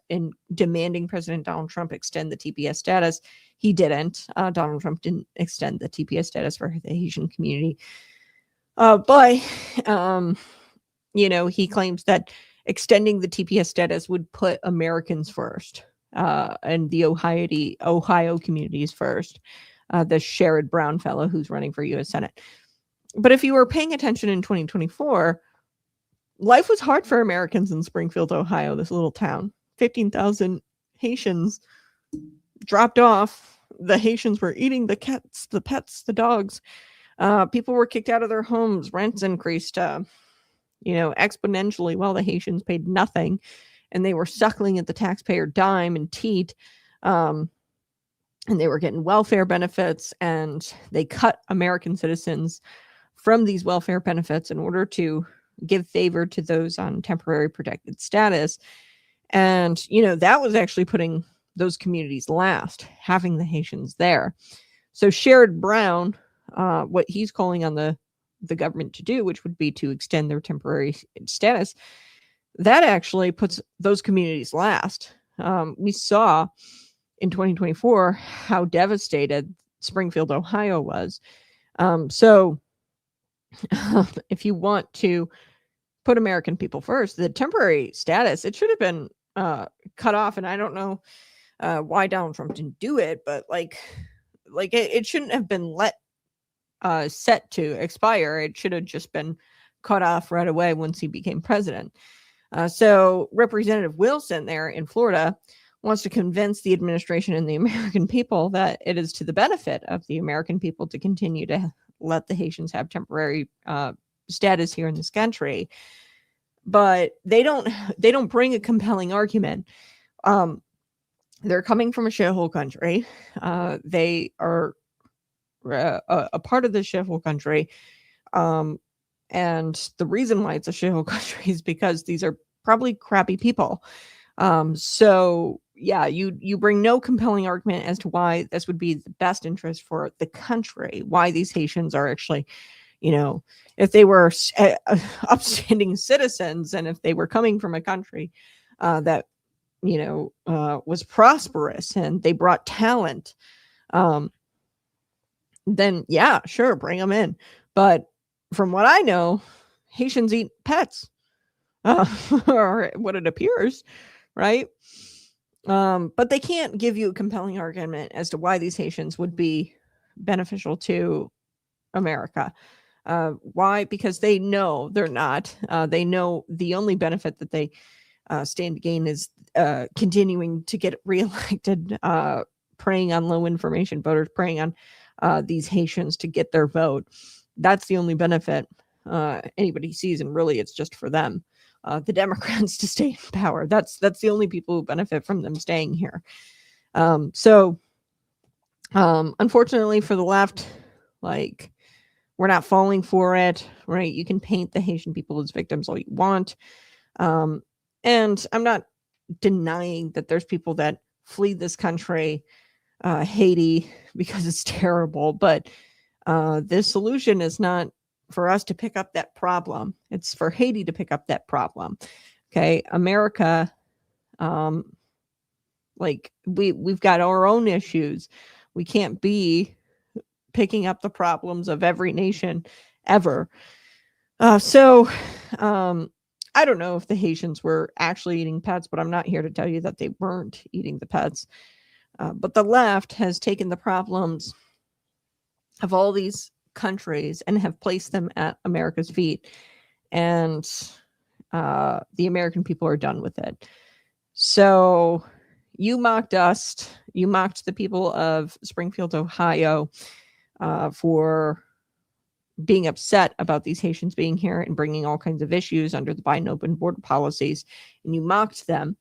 in demanding President Donald Trump extend the TPS status. He didn't. Donald Trump didn't extend the TPS status for the Haitian community. But he claims that extending the TPS status would put Americans first and the Ohio communities first. The Sherrod Brown fellow who's running for U.S. Senate. But if you were paying attention in 2024, life was hard for Americans in Springfield, Ohio, this little town. 15,000 Haitians dropped off. The Haitians were eating the cats, the pets, the dogs. People were kicked out of their homes. Rents increased, exponentially while the Haitians paid nothing. And they were suckling at the taxpayer dime and teat. And they were getting welfare benefits. And they cut American citizens from these welfare benefits in order to give favor to those on temporary protected status. And, that was actually putting those communities last, having the Haitians there. So Sherrod Brown, what he's calling on the government to do, which would be to extend their temporary status, that actually puts those communities last. We saw in 2024 how devastated Springfield, Ohio was. So if you want to put American people first, the temporary status, it should have been cut off. And I don't know why Donald Trump didn't do it, but it shouldn't have been set to expire. It should have just been cut off right away once he became president. So Representative Wilson there in Florida wants to convince the administration and the American people that it is to the benefit of the American people to continue to let the Haitians have temporary status here in this country. But they don't bring a compelling argument. They're coming from a shithole country. They are a part of the shithole country. And the reason why it's a shithole country is because these are probably crappy people. So yeah, you bring no compelling argument as to why this would be the best interest for the country, why these Haitians are actually, if they were upstanding citizens and if they were coming from a country that, was prosperous and they brought talent, then yeah, sure, bring them in. But from what I know, Haitians eat pets, or what it appears, right? But they can't give you a compelling argument as to why these Haitians would be beneficial to America. Why? Because they know they're not. They know the only benefit that they stand to gain is continuing to get reelected, preying on low information voters, preying on these Haitians to get their vote. That's the only benefit anybody sees, and really it's just for them. The Democrats to stay in power. That's the only people who benefit from them staying here. So unfortunately for the left, we're not falling for it, right? You can paint the Haitian people as victims all you want. And I'm not denying that there's people that flee this country, Haiti, because it's terrible. But the solution is not for us to pick up that problem. It's for Haiti to pick up that problem. Okay. America, like we've got our own issues. We can't be picking up the problems of every nation ever. So I don't know if the Haitians were actually eating pets, but I'm not here to tell you that they weren't eating the pets. But the left has taken the problems of all these countries and have placed them at America's feet. And the American people are done with it. So you mocked us. You mocked the people of Springfield, Ohio, for being upset about these Haitians being here and bringing all kinds of issues under the Biden open border policies. And you mocked them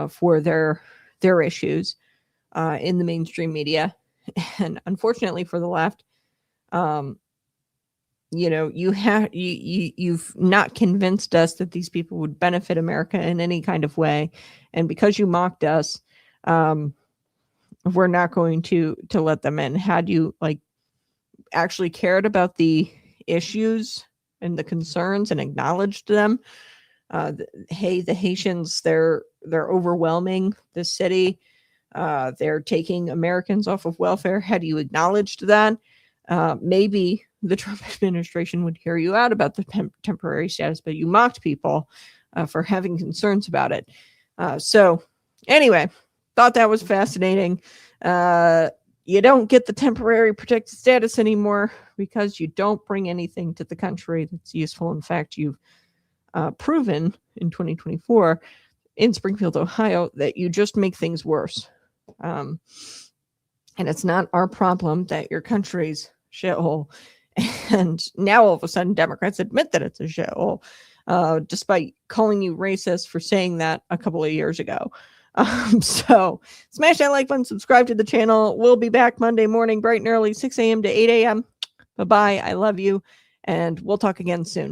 for their issues in the mainstream media. And unfortunately for the left, you've not convinced us that these people would benefit America in any kind of way. And because you mocked us, we're not going to let them in. Had you actually cared about the issues and the concerns and acknowledged them, hey, the Haitians, they're overwhelming the city. They're taking Americans off of welfare. Had you acknowledged that, maybe the Trump administration would hear you out about the temporary status, but you mocked people for having concerns about it. So anyway, thought that was fascinating. You don't get the temporary protected status anymore because you don't bring anything to the country that's useful. In fact, you've proven in 2024 in Springfield, Ohio, that you just make things worse. And it's not our problem that your country's shithole. And now all of a sudden Democrats admit that it's a shithole, despite calling you racist for saying that a couple of years ago. So smash that like button, subscribe to the channel. We'll be back Monday morning, bright and early, 6 a.m. to 8 a.m. Bye-bye. I love you. And we'll talk again soon.